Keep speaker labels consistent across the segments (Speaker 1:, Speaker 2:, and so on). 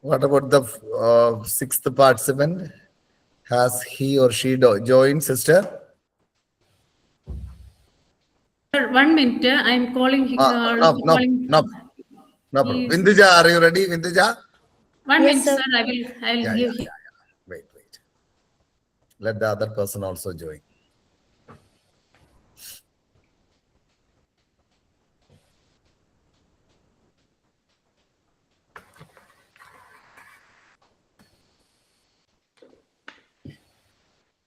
Speaker 1: What about the sixth participant? Has he or she joined, sister?
Speaker 2: 1 minute. I am calling.
Speaker 1: No problem. Vinduja, are you ready, Vinduja?
Speaker 2: 1
Speaker 3: Yes,
Speaker 2: minute,
Speaker 3: sir.
Speaker 2: sir. I will give him.
Speaker 1: Wait. Let the other person also join.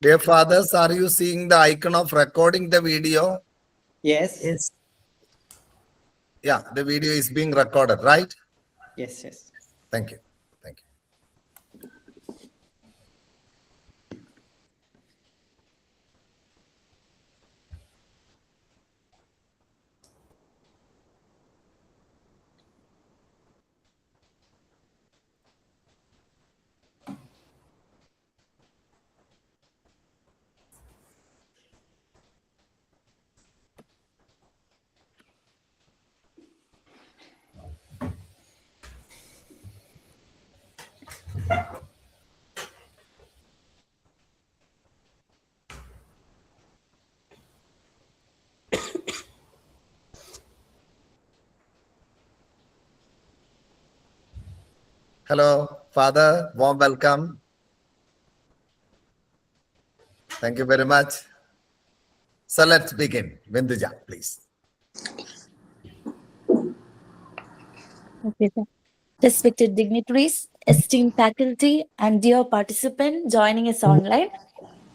Speaker 1: Dear fathers, are you seeing the icon of recording the video?
Speaker 4: Yes.
Speaker 1: Yeah, the video is being recorded, right?
Speaker 4: Yes.
Speaker 1: Thank you. Hello, Father. Warm welcome. Thank you very much. So let's begin. Vinduja, please.
Speaker 3: Okay, sir. Respected dignitaries, esteemed faculty, and dear participant joining us online,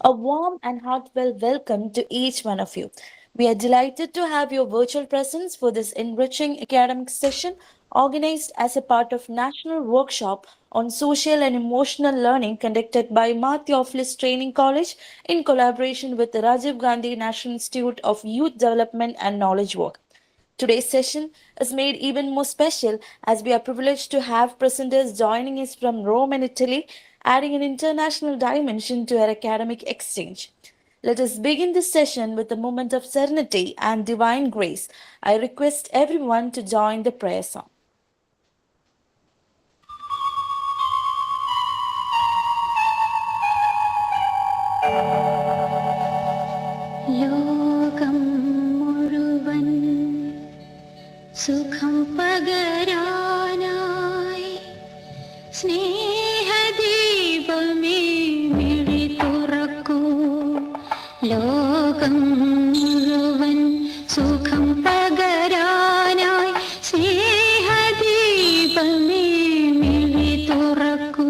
Speaker 3: a warm and heartfelt welcome to each one of you. We are delighted to have your virtual presence for this enriching academic session organized as a part of National Workshop on Social and Emotional Learning conducted by Ma Theophilus Training College in collaboration with the Rajiv Gandhi National Institute of Youth Development and Knowledge Work. Today's session is made even more special as we are privileged to have presenters joining us from Rome and Italy, adding an international dimension to our academic exchange. Let us begin this session with a moment of serenity and divine grace. I request everyone to join the prayer song.
Speaker 5: ലോകം മുഴുവൻ സുഖം പകരാനായി സ്നേഹദീപമേ മിഴി തുറക്കൂ. ലോകം മുഴുവൻ സുഖം പകരാനായി സ്നേഹദീപമേ മിഴി തുറക്കൂ.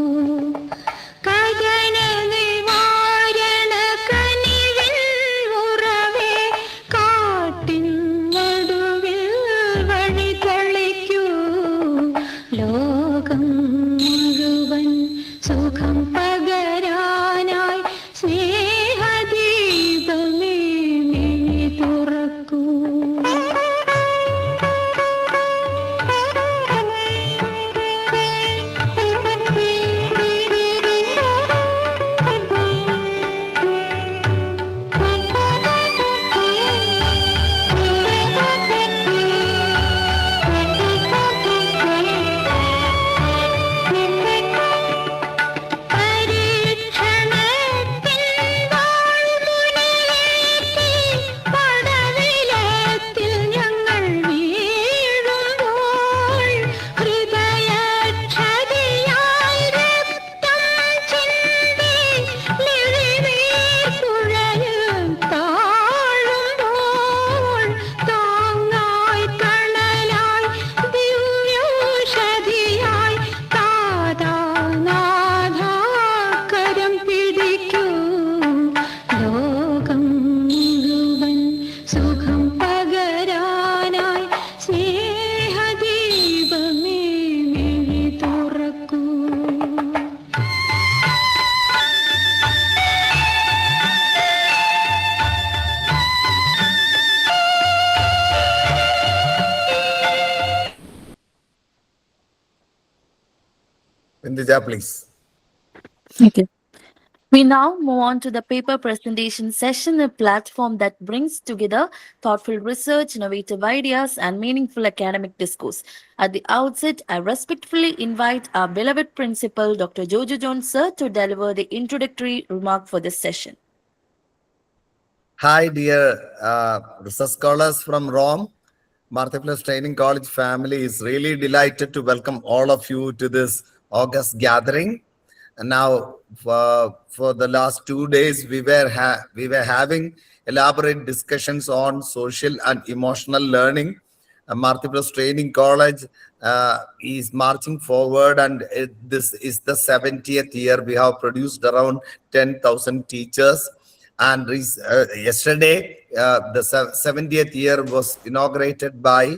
Speaker 1: Vinduja, please.
Speaker 3: Okay. We now move on to the paper presentation session, a platform that brings together thoughtful research, innovative ideas, and meaningful academic discourse. At the outset, I respectfully invite our beloved principal, Dr. Jojo Jones, sir, to deliver the introductory remark for this session.
Speaker 1: Hi, dear research scholars from Rome. Martha-Plus Training College family is really delighted to welcome all of you to this August gathering. And now, for the last 2 days, we were having elaborate discussions on social and emotional learning. Martha-Plus Training College is marching forward, and this is the 70th year. We have produced around 10,000 teachers. And yesterday, the 70th year was inaugurated by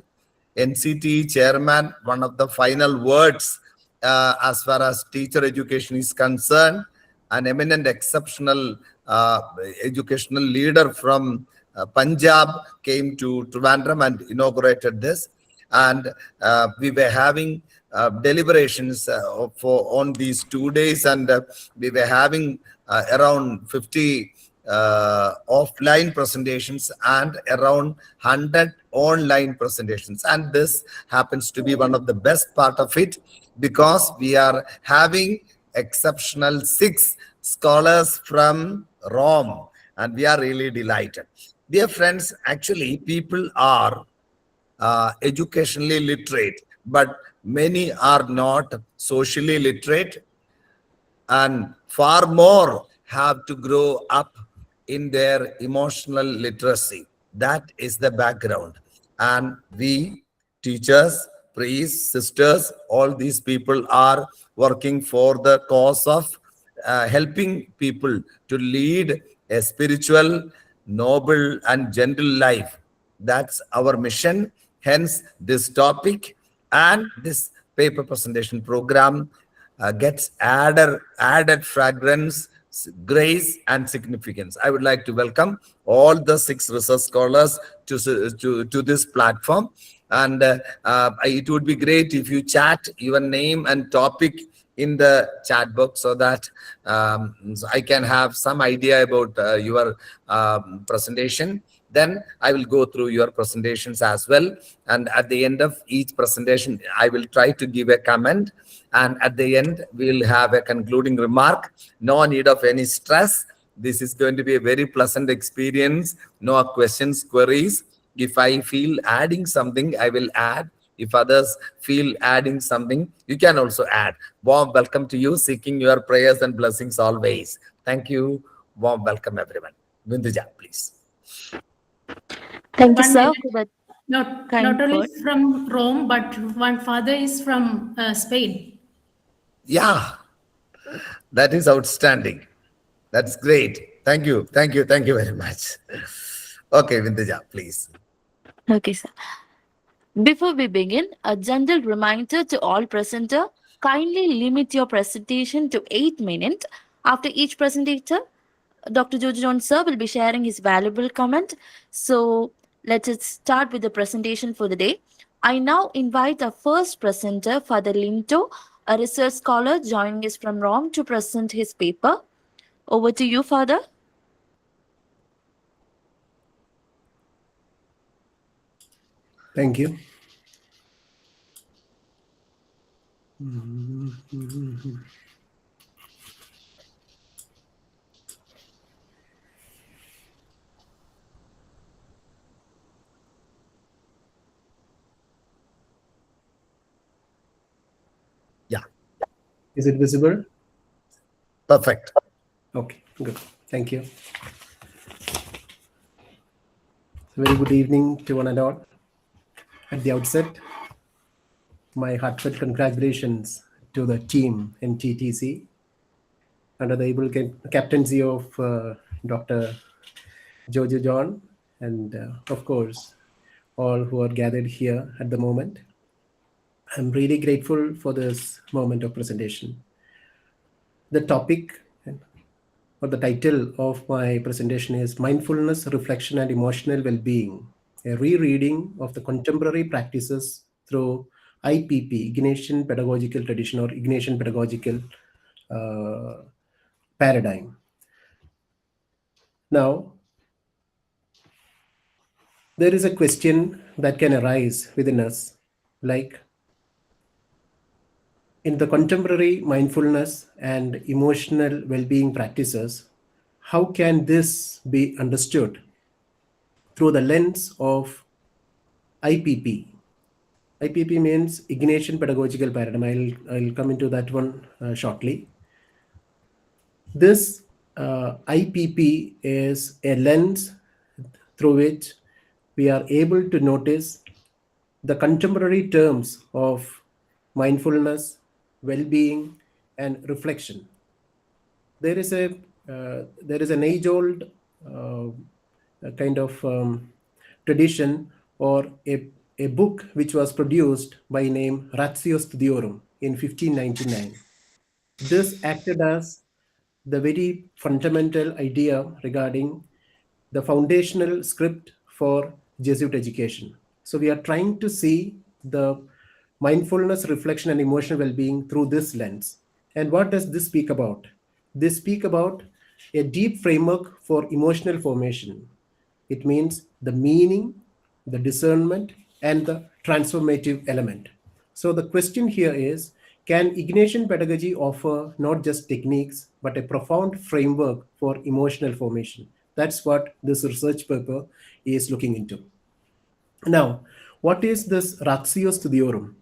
Speaker 1: NCT chairman. One of the final words as far as teacher education is concerned, an eminent, exceptional educational leader from Punjab came to Trivandrum and inaugurated this. And we were having deliberations on these 2 days, and we were having around 50 offline presentations and around 100 online presentations. And this happens to be one of the best part of it, because we are having exceptional 6 scholars from Rome, and we are really delighted. Dear friends, actually people are educationally literate, but many are not socially literate, and far more have to grow up in their emotional literacy. That is the background. And we, teachers, priests, sisters, all these people are working for the cause of helping people to lead a spiritual, noble, and gentle life. That's our mission. Hence, this topic and this paper presentation program gets added fragrance, grace, and significance. I would like to welcome all the 6 research scholars to this platform. And it would be great if you chat your name and topic in the chat box, so that so I can have some idea about your presentation. Then I will go through your presentations as well. And at the end of each presentation, I will try to give a comment. And at the end, we'll have a concluding remark. No need of any stress. This is going to be a very pleasant experience. No questions, queries. If I feel adding something, I will add. If others feel adding something, you can also add. Warm welcome to you, seeking your prayers and blessings always. Thank you. Warm welcome, everyone. Binduja, please.
Speaker 3: Thank you,
Speaker 2: 1
Speaker 3: sir,
Speaker 2: minute.
Speaker 3: for that.
Speaker 2: Not
Speaker 3: Kind
Speaker 2: only
Speaker 3: word.
Speaker 2: from Rome, but one father is from Spain.
Speaker 1: Yeah, that is outstanding. That's great. Thank you. Thank you. Thank you very much. Okay, Binduja, please.
Speaker 3: Okay, sir. Before we begin, a gentle reminder to all presenter, kindly limit your presentation to 8 minutes. After each presenter, Dr. Jojo Jones, sir, will be sharing his valuable comment. So let us start with the presentation for the day. I now invite our first presenter, Father Linto, a research scholar joining us from Rome, to present his paper. Over to you, Father.
Speaker 6: Thank you.
Speaker 1: Yeah,
Speaker 6: Is it visible?
Speaker 1: perfect.
Speaker 6: Okay, good. Thank you. Very good evening to one and all. At the outset, my heartfelt congratulations to the team in TTC under the able captaincy of Dr. Jojo John, and of course, all who are gathered here at the moment. I'm really grateful for this moment of presentation. The topic or the title of my presentation is Mindfulness, Reflection, and Emotional Well-Being, a rereading of the contemporary practices through IPP, Ignatian Pedagogical Tradition, or Ignatian Pedagogical Paradigm. Now, there is a question that can arise within us, like in the contemporary mindfulness and emotional well-being practices, how can this be understood through the lens of IPP? IPP means Ignatian Pedagogical Paradigm. I'll come into that one shortly. This IPP is a lens through which we are able to notice the contemporary terms of mindfulness, well-being, and reflection. There is an age-old kind of tradition or a book which was produced by name Ratio Studiorum in 1599. This acted as the very fundamental idea regarding the foundational script for Jesuit education. So we are trying to see the mindfulness, reflection, and emotional well-being through this lens. And what does this speak about? This speak about a deep framework for emotional formation. It means the meaning, the discernment, and the transformative element. So the question here is, can Ignatian pedagogy offer not just techniques, but a profound framework for emotional formation? That's what this research paper is looking into. Now, what is this Ratio Studiorum?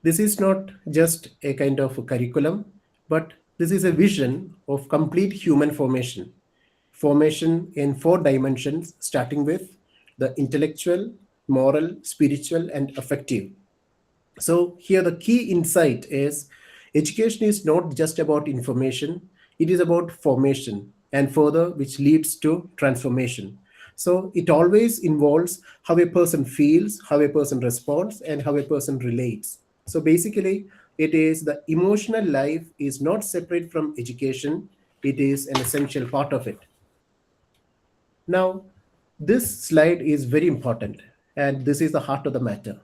Speaker 6: This is not just a kind of a curriculum, but this is a vision of complete human formation. Formation in 4 dimensions, starting with the intellectual, moral, spiritual, and affective. So here the key insight is education is not just about information, it is about formation and further which leads to transformation. So it always involves how a person feels, how a person responds, and how a person relates. So basically, it is the emotional life is not separate from education, it is an essential part of it. Now, this slide is very important, and this is the heart of the matter.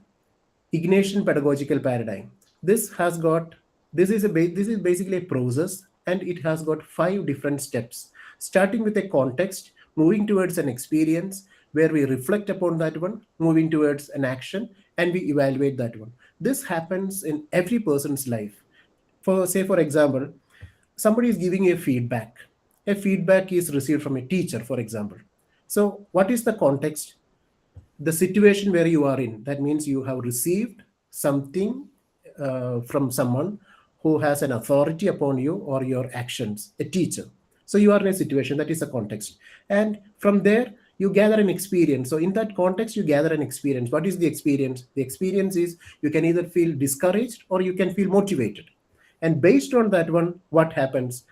Speaker 6: Ignatian pedagogical paradigm. This is basically a process, and it has got 5 different steps, starting with a context, moving towards an experience where we reflect upon that one, moving towards an action, and we evaluate that one. This happens in every person's life. For example, somebody is giving a feedback. A feedback is received from a teacher, for example. So what is the context? The situation where you are in. That means you have received something from someone who has an authority upon you or your actions, a teacher. So you are in a situation, that is the context. And from there, you gather an experience. So in that context, you gather an experience. What is the experience? The experience is you can either feel discouraged or you can feel motivated. And based on that one, what happens?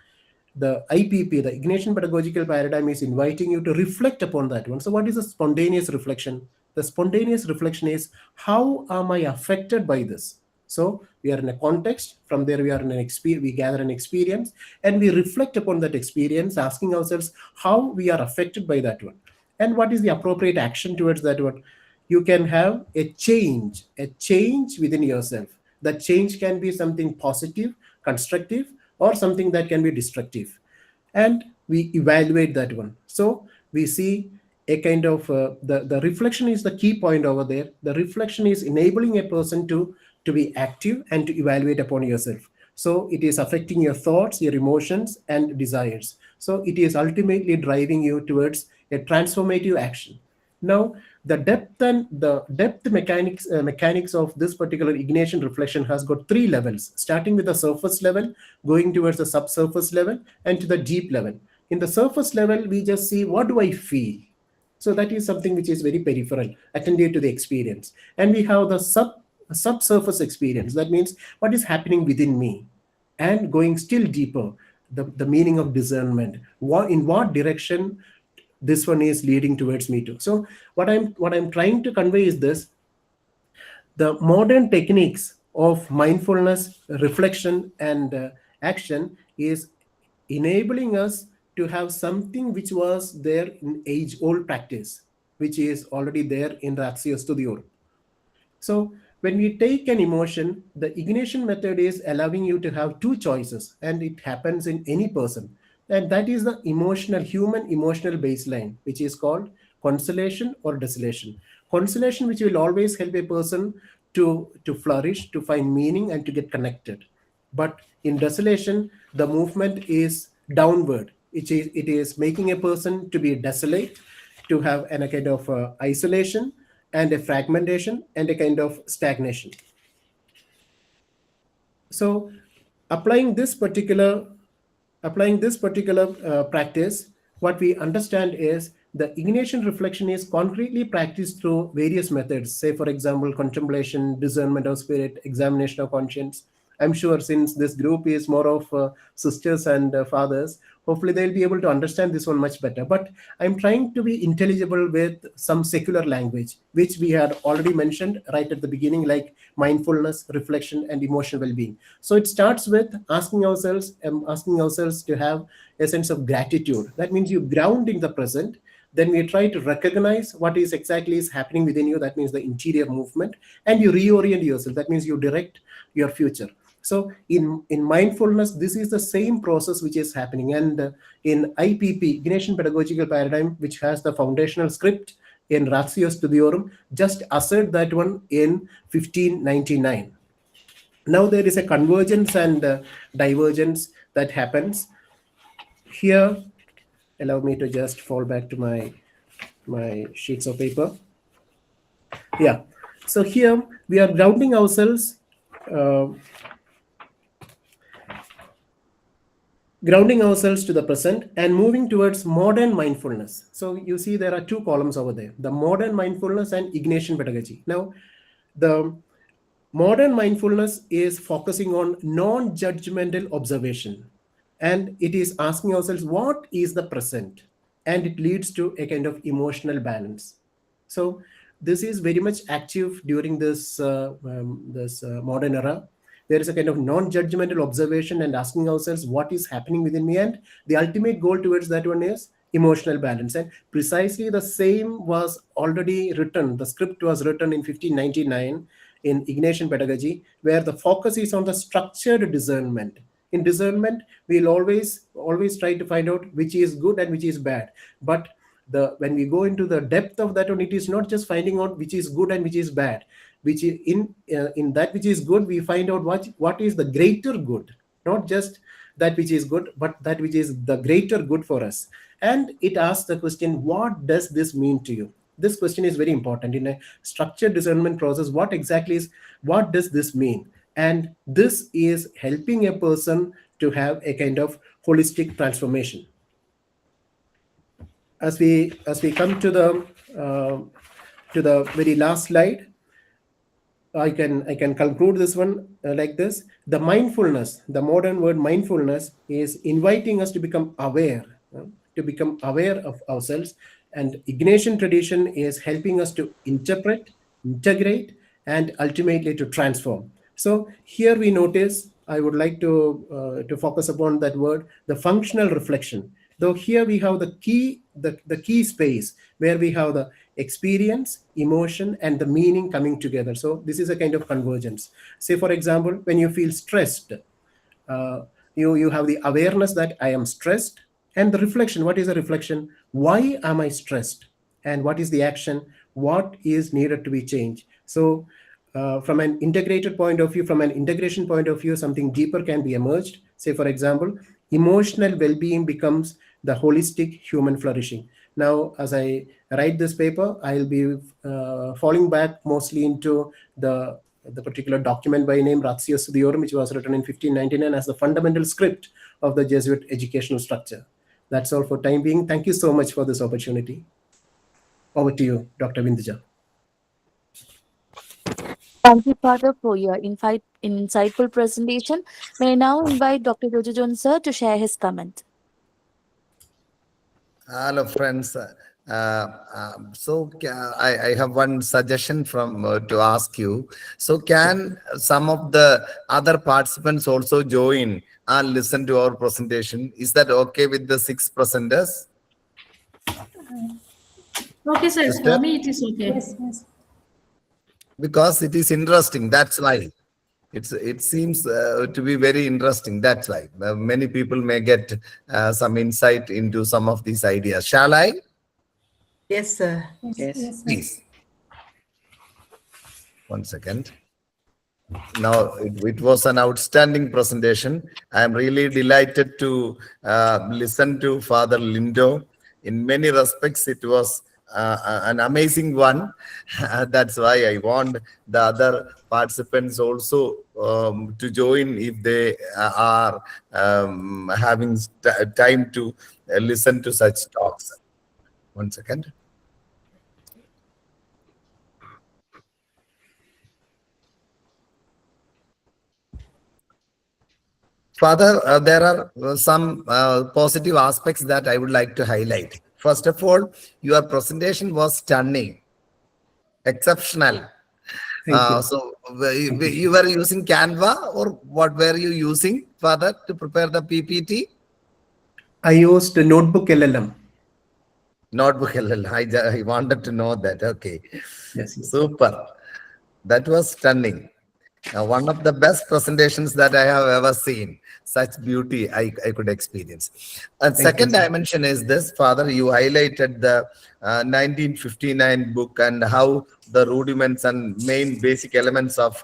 Speaker 6: The IPP, the Ignatian Pedagogical Paradigm, is inviting you to reflect upon that one. So what is a spontaneous reflection? The spontaneous reflection is, how am I affected by this? So we are in a context, from there we are in an experience, we gather an experience, and we reflect upon that experience, asking ourselves how we are affected by that one. And what is the appropriate action towards that one? You can have a change within yourself. That change can be something positive, constructive, or something that can be destructive. And we evaluate that one. So we see a kind of, the reflection is the key point over there. The reflection is enabling a person to be active and to evaluate upon yourself. So it is affecting your thoughts, your emotions, and desires. So it is ultimately driving you towards a transformative action. Now, the depth mechanics of this particular Ignatian reflection has got 3 levels, starting with the surface level, going towards the subsurface level, and to the deep level. In the surface level, we just see, what do I feel? So that is something which is very peripheral, attentive to the experience. And we have the subsurface experience. That means what is happening within me, and going still deeper, the meaning of discernment. In what direction this one is leading towards me to. So what I'm trying to convey is this: the modern techniques of mindfulness, reflection, and action is enabling us to have something which was there in age-old practice, which is already there in Ratio Studiorum. So when we take an emotion, the Ignatian method is allowing you to have 2 choices, and it happens in any person. And that is the human emotional baseline, which is called consolation or desolation. Consolation, which will always help a person to flourish, to find meaning, and to get connected. But in desolation, the movement is downward. It is making a person to be desolate, to have a kind of isolation and a fragmentation and a kind of stagnation. So applying this particular practice, what we understand is the Ignatian reflection is concretely practiced through various methods. Say, for example, contemplation, discernment of spirit, examination of conscience. I'm sure since this group is more of sisters and fathers, hopefully they'll be able to understand this one much better. But I'm trying to be intelligible with some secular language, which we had already mentioned right at the beginning, like mindfulness, reflection, and emotional well-being. So it starts with asking ourselves to have a sense of gratitude. That means you ground in the present. Then we try to recognize what is exactly is happening within you. That means the interior movement, and you reorient yourself. That means you direct your future. So in mindfulness, this is the same process which is happening. And in IPP, Ignatian Pedagogical Paradigm, which has the foundational script in Ratio Studiorum, just assert that one in 1599. Now there is a convergence and divergence that happens. Here, allow me to just fall back to my sheets of paper. Yeah. So here we are grounding ourselves to the present and moving towards modern mindfulness. So you see there are two columns over there, the modern mindfulness and Ignatian pedagogy. Now, the modern mindfulness is focusing on non-judgmental observation, and it is asking ourselves what is the present, and it leads to a kind of emotional balance. So this is very much active during this modern era. There is a kind of non-judgmental observation and asking ourselves what is happening within me, and the ultimate goal towards that one is emotional balance. And precisely the same was already written. The script was written in 1599 in Ignatian pedagogy, where the focus is on the structured discernment. In discernment, we'll always try to find out which is good and which is bad. But when we go into the depth of that one, it is not just finding out which is good and which is bad. Which is in that which is good, we find out what is the greater good, not just that which is good, but that which is the greater good for us. And it asks the question, what does this mean to you? This question is very important in a structured discernment process. What does this mean? And this is helping a person to have a kind of holistic transformation. As we come to the very last slide, I can conclude this one like this. The mindfulness, the modern word mindfulness, is inviting us to become aware of ourselves. And Ignatian tradition is helping us to interpret, integrate, and ultimately to transform. So here we notice, I would like to focus upon that word, the functional reflection. Though here we have the key space where we have the experience, emotion, and the meaning coming together. So this is a kind of convergence. Say, for example, when you feel stressed, you have the awareness that I am stressed, and the reflection. What is the reflection? Why am I stressed? And what is the action? What is needed to be changed? So from an integrated point of view, from an integration point of view, something deeper can be emerged. Say, for example, emotional well-being becomes the holistic human flourishing. Now, as I write this paper, I'll be falling back mostly into the particular document by name Ratio Studiorum, which was written in 1599 as the fundamental script of the Jesuit educational structure. That's all for time being. Thank you so much for this opportunity. Over to you, Dr. Vinduja.
Speaker 3: Thank you, Father, for your insightful presentation. May I now invite Dr. Jojo sir to share his comment.
Speaker 1: Hello, friends. I have one suggestion to ask you. So can some of the other participants also join and listen to our presentation? Is that okay with the 6 presenters?
Speaker 2: Okay, sir.
Speaker 1: Sister?
Speaker 2: For me, it is okay.
Speaker 5: Yes.
Speaker 1: Because it is interesting, that's why. It seems to be very interesting. That's why many people may get some insight into some of these ideas. Shall I?
Speaker 7: Yes, sir.
Speaker 4: Yes.
Speaker 1: Please. One second. Now, it was an outstanding presentation. I am really delighted to listen to Father Lindo. In many respects, it was an amazing one. That's why I want the other participants also to join if they are having time to listen to such talks. One second. Father, there are some positive aspects that I would like to highlight. First of all, your presentation was stunning, exceptional.
Speaker 6: Thank you.
Speaker 1: So you were using Canva, or what were you using, Father, to prepare the PPT?
Speaker 6: I used Notebook LLM.
Speaker 1: Notebook LL. I wanted to know that. Okay.
Speaker 6: Yes.
Speaker 1: Super. That was stunning. One of the best presentations that I have ever seen. Such beauty I could experience. And second dimension is this, Father, you highlighted the 1959 book and how the rudiments and main basic elements of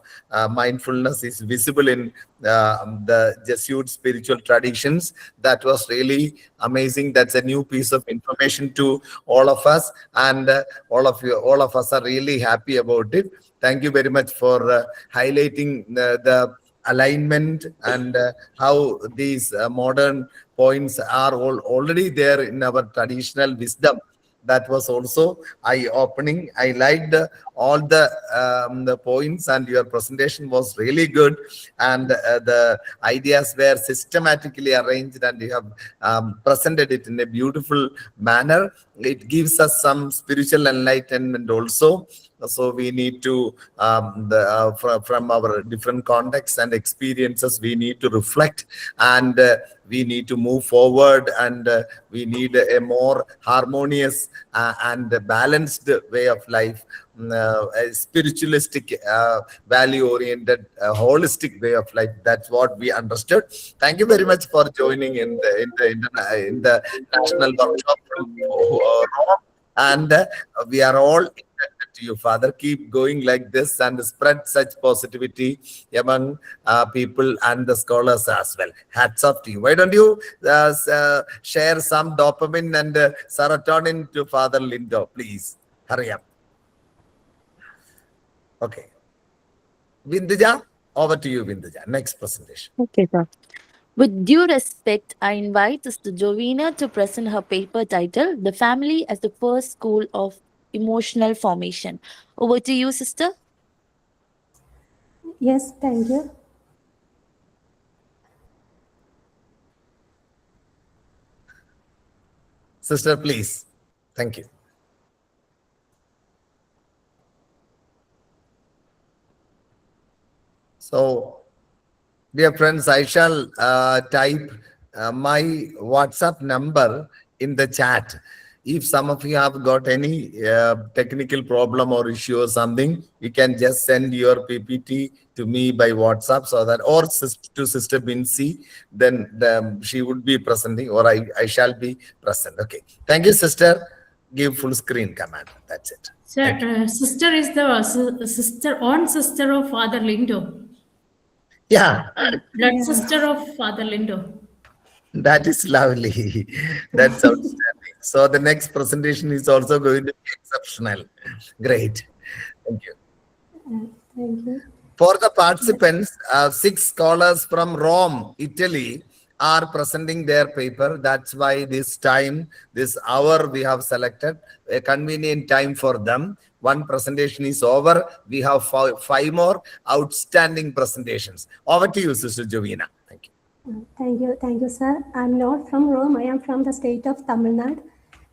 Speaker 1: mindfulness is visible in the Jesuit spiritual traditions. That was really amazing. That's a new piece of information to all of us, and all of us are really happy about it. Thank you very much for highlighting the alignment and how these modern points are already there in our traditional wisdom. That was also eye-opening. I liked all the points, and your presentation was really good. And the ideas were systematically arranged, and you have presented it in a beautiful manner. It gives us some spiritual enlightenment also. So we need to, from our different contexts and experiences, we need to reflect, and we need to move forward, and we need a more harmonious and balanced way of life, a spiritualistic, value-oriented, holistic way of life. That's what we understood. Thank you very much for joining in the national workshop from Rome, and we are all indebted to you, Father. Keep going like this and spread such positivity among people and the scholars as well. Hats off to you. Why don't you share some dopamine and serotonin to Father Lindo, please? Hurry up. Okay. Vinduja, over to you, Vinduja. Next presentation.
Speaker 3: Okay, sir. With due respect, I invite Sister Jovina to present her paper titled The Family as the First School of Emotional Formation. Over to you, Sister.
Speaker 8: Yes, thank you.
Speaker 1: Sister, please. Thank you. So, dear friends, I shall type my WhatsApp number in the chat. If some of you have got any technical problem or issue or something, you can just send your PPT to me by WhatsApp, so that, or to Sister Binsi, then she would be presenting, or I shall be present. Okay. Thank you, Sister. Give full screen command. That's it.
Speaker 2: Sir, sister is the sister of Father Lindo.
Speaker 1: Yeah,
Speaker 2: Blood sister of Father Lindo.
Speaker 1: that is lovely. That's outstanding. So the next presentation is also going to be exceptional. Great. Thank you.
Speaker 8: Thank you.
Speaker 1: For the participants, 6 scholars from Rome, Italy, are presenting their paper. That's why this time, this hour, we have selected a convenient time for them. One presentation is over. We have 5 more outstanding presentations. Over to you, Sister Jovina. Thank you.
Speaker 8: Thank you, sir. I'm not from Rome. I am from the state of Tamil Nadu.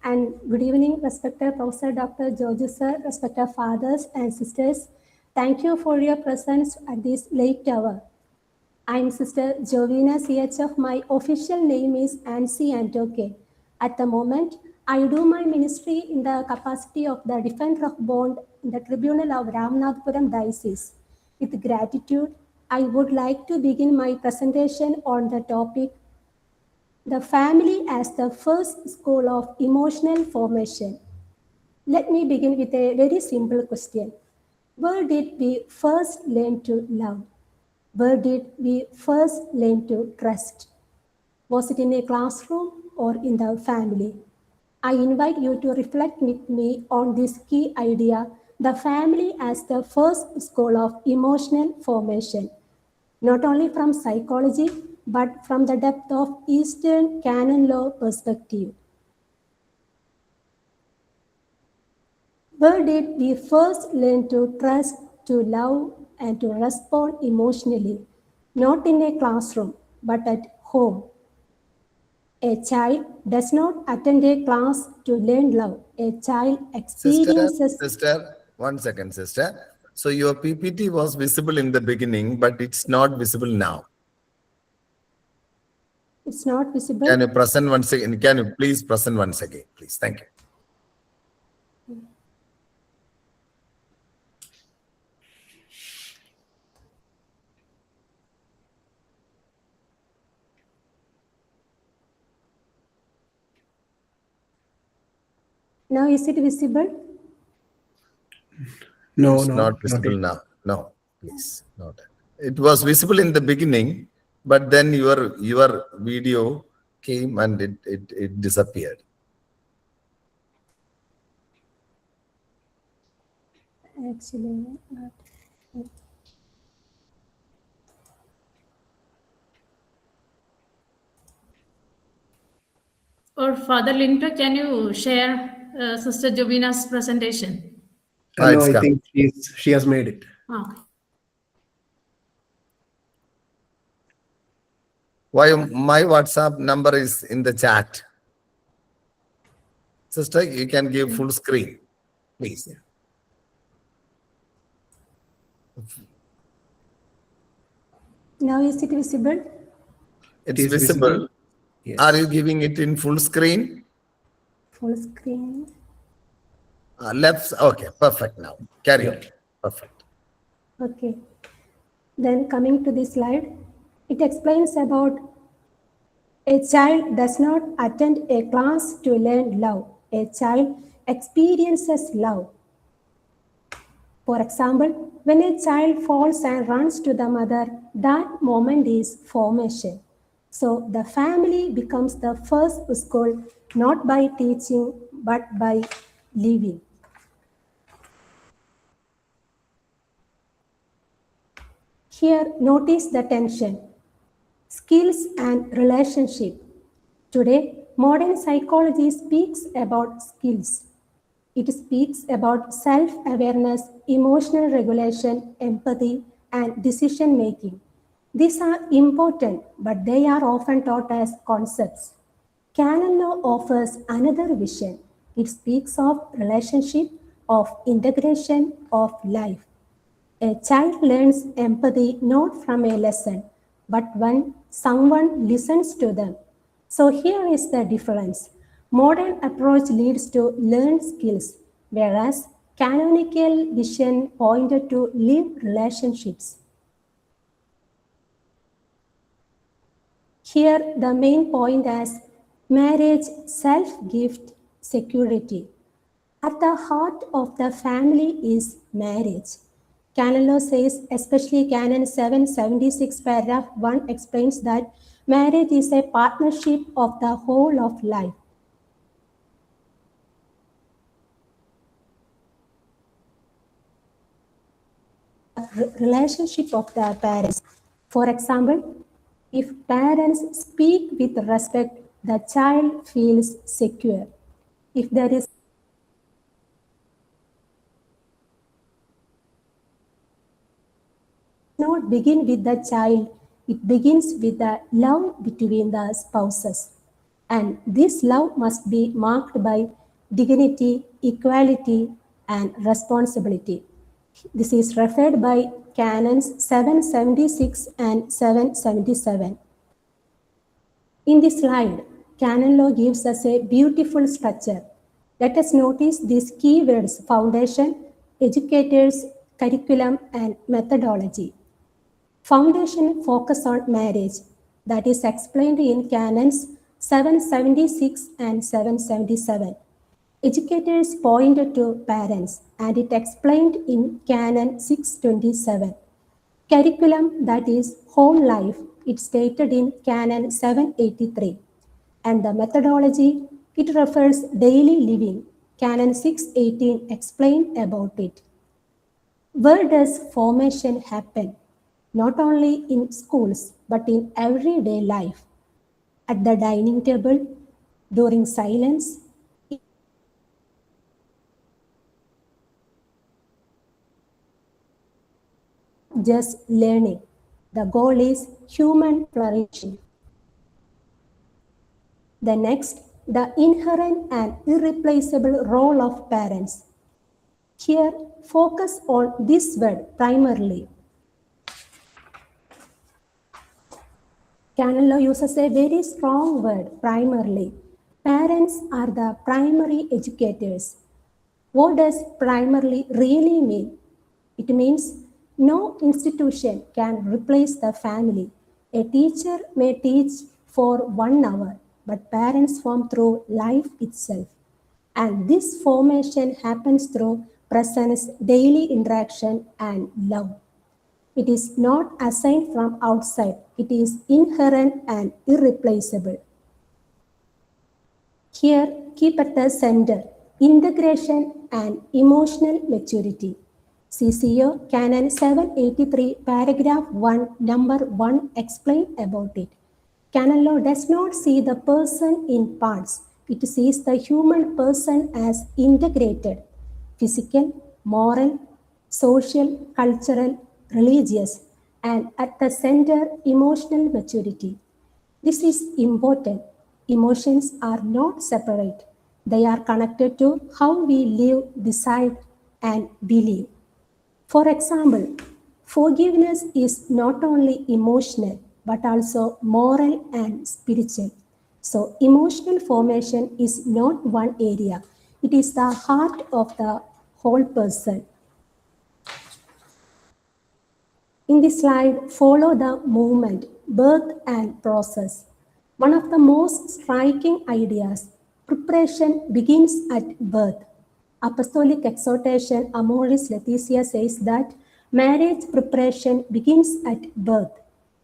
Speaker 8: And good evening, respected Professor Dr. George, sir, respected fathers and sisters. Thank you for your presence at this late hour. I'm Sister Jovina CHF. My official name is Ansi Antoke. At the moment, I do my ministry in the capacity of the Defender of Bond in the Tribunal of Ramanathapuram Diocese. With gratitude, I would like to begin my presentation on the topic the family as the first school of emotional formation. Let me begin with a very simple question. Where did we first learn to love? Where did we first learn to trust? Was it in a classroom or in the family? I invite you to reflect with me on this key idea, the family as the first school of emotional formation, not only from psychology, but from the depth of Eastern canon law perspective. Where did we first learn to trust, to love, and to respond emotionally? Not in a classroom, but at home. A child does not attend a class to learn love. A child experiences.
Speaker 1: Sister, 1 second, sister. So your PPT was visible in the beginning, but it's not visible now.
Speaker 8: It's not visible.
Speaker 1: Can you present once again? Can you please present once again, please? Thank you.
Speaker 8: Now is it visible?
Speaker 6: No,
Speaker 1: It's
Speaker 6: no,
Speaker 1: not visible
Speaker 6: yet.
Speaker 1: now. No, please. Not. It was visible in the beginning, but then your video came and it disappeared.
Speaker 8: Actually, not.
Speaker 2: Or Father Linda, can you share Sister Jovina's presentation?
Speaker 1: Ah,
Speaker 6: No,
Speaker 1: it's
Speaker 6: I
Speaker 1: come.
Speaker 6: think she has made it.
Speaker 2: Okay.
Speaker 1: Why my WhatsApp number is in the chat? Sister, you can give full screen, please.
Speaker 8: Now is it visible?
Speaker 1: It's
Speaker 6: It is
Speaker 1: visible.
Speaker 6: visible. Yes.
Speaker 1: Are you giving it in full screen?
Speaker 8: Full screen.
Speaker 1: Left. Okay, perfect now. Carry on. Perfect.
Speaker 8: Okay. Then coming to this slide, it explains about a child does not attend a class to learn love. A child experiences love. For example, when a child falls and runs to the mother, that moment is formation. So the family becomes the first school, not by teaching, but by living. Here, notice the tension. Skills and relationship. Today, modern psychology speaks about skills. It speaks about self-awareness, emotional regulation, empathy, and decision-making. These are important, but they are often taught as concepts. Canon law offers another vision. It speaks of relationship, of integration, of life. A child learns empathy not from a lesson, but when someone listens to them. So here is the difference. Modern approach leads to learned skills, whereas canonical vision pointed to lived relationships. Here the main point is marriage, self-gift, security. At the heart of the family is marriage. Canon law says, especially Canon 776 paragraph 1 explains that marriage is a partnership of the whole of life. Relationship of the parents. For example, if parents speak with respect, the child feels secure. If there is not begin with the child, it begins with the love between the spouses. And this love must be marked by dignity, equality, and responsibility. This is referred by Canons 776 and 777. In this slide, Canon law gives us a beautiful structure. Let us notice these keywords: foundation, educators, curriculum, and methodology. Foundation focus on marriage, that is explained in Canons 776 and 777. Educators pointed to parents, and it explained in Canon 627. Curriculum, that is whole life, it stated in Canon 783. And the methodology, it refers daily living. Canon 618 explained about it. Where does formation happen? Not only in schools, but in everyday life. At the dining table, during silence, just learning. The goal is human flourishing. The next, the inherent and irreplaceable role of parents. Here, focus on this word primarily. Canon law uses a very strong word, primarily. Parents are the primary educators. What does primarily really mean? It means no institution can replace the family. A teacher may teach for 1 hour, but parents form through life itself. And this formation happens through presence, daily interaction, and love. It is not assigned from outside. It is inherent and irreplaceable. Here, keep at the center integration and emotional maturity. CCO Canon 783 paragraph 1 number 1 explain about it. Canon law does not see the person in parts. It sees the human person as integrated, physical, moral, social, cultural, religious, and at the center, emotional maturity. This is important. Emotions are not separate. They are connected to how we live, decide, and believe. For example, forgiveness is not only emotional, but also moral and spiritual. So, emotional formation is not one area. It is the heart of the whole person. In this slide, follow the movement, birth and process. One of the most striking ideas, preparation begins at birth. Apostolic exhortation Amoris Laetitia says that marriage preparation begins at birth.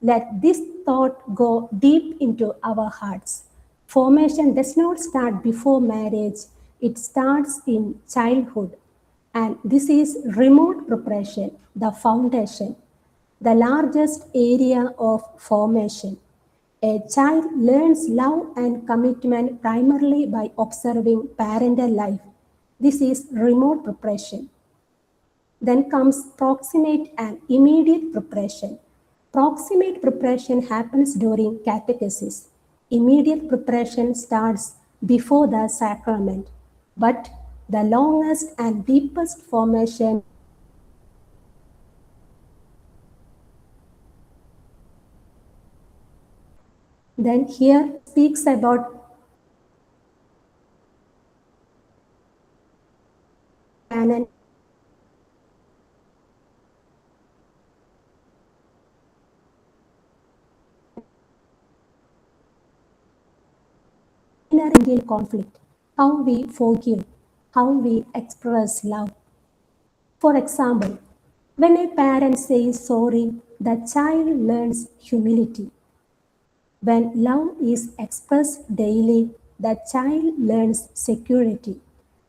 Speaker 8: Let this thought go deep into our hearts. Formation does not start before marriage, it starts in childhood. And this is remote preparation, the foundation, the largest area of formation. A child learns love and commitment primarily by observing parental life. This is remote preparation. Then comes proximate and immediate preparation. Proximate preparation happens during catechesis. Immediate preparation starts before the sacrament. But the longest and deepest formation then here speaks about canon inner conflict, how we forgive, how we express love. For example, when a parent says sorry, the child learns humility. When love is expressed daily, the child learns security.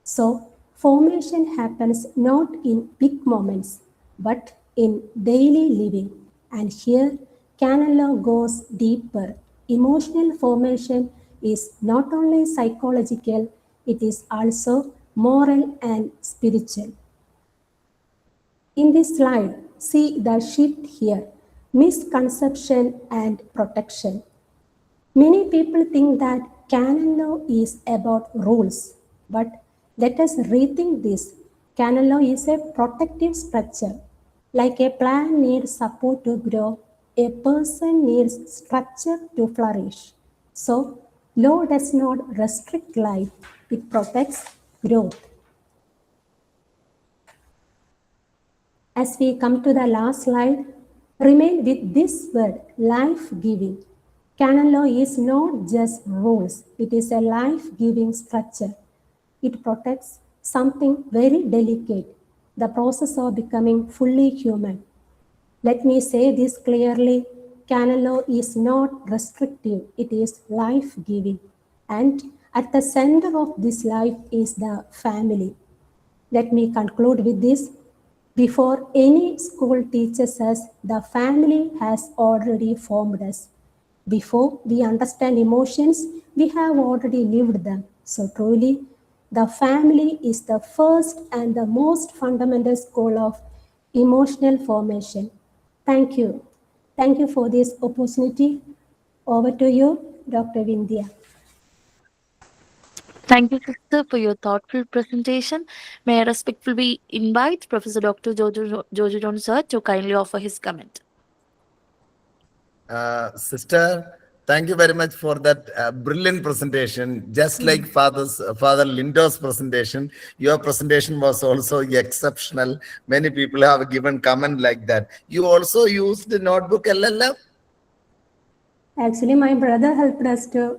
Speaker 8: So, formation happens not in big moments, but in daily living. And here, canon law goes deeper. Emotional formation is not only psychological, it is also moral and spiritual. In this slide, see the shift here, misconception and protection. Many people think that canon law is about rules, but let us rethink this. Canon law is a protective structure. Like a plant needs support to grow, a person needs structure to flourish. So, law does not restrict life, it protects growth. As we come to the last slide, Remain with this word, life-giving. Canon law is not just rules, it is a life-giving structure. It protects something very delicate, the process of becoming fully human. Let me say this clearly, canon law is not restrictive, it is life-giving. And at the center of this life is the family. Let me conclude with this. Before any school teaches us, the family has already formed us. Before we understand emotions, we have already lived them. So truly, the family is the first and the most fundamental school of emotional formation. Thank you. Thank you for this opportunity. Over to you, Dr. Vindhya.
Speaker 3: Thank you, sister, for your thoughtful presentation. May I respectfully invite Professor Dr. Jojo Jones sir to kindly offer his comment.
Speaker 1: Sister, thank you very much for that brilliant presentation. Just like Father Lindo's presentation, your presentation was also exceptional. Many people have given comment like that. You also used the notebook LLM?
Speaker 8: Actually, my brother helped us to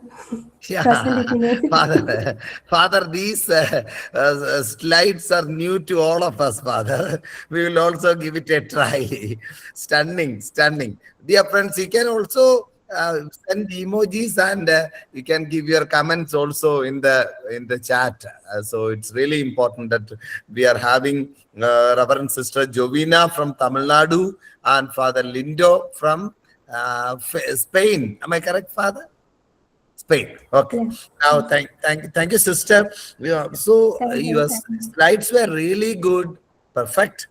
Speaker 8: present it in a
Speaker 1: Father, these slides are new to all of us, Father. We will also give it a try. Stunning, stunning. Dear friends, you can also send emojis and you can give your comments also in the chat. So it's really important that we are having Reverend Sister Jovina from Tamil Nadu and Father Lindo from Spain. Am I correct, Father? Spain. Okay.
Speaker 8: Yeah.
Speaker 1: Now, thank you, sister. So
Speaker 8: Thank you.
Speaker 1: your slides were really good, perfect,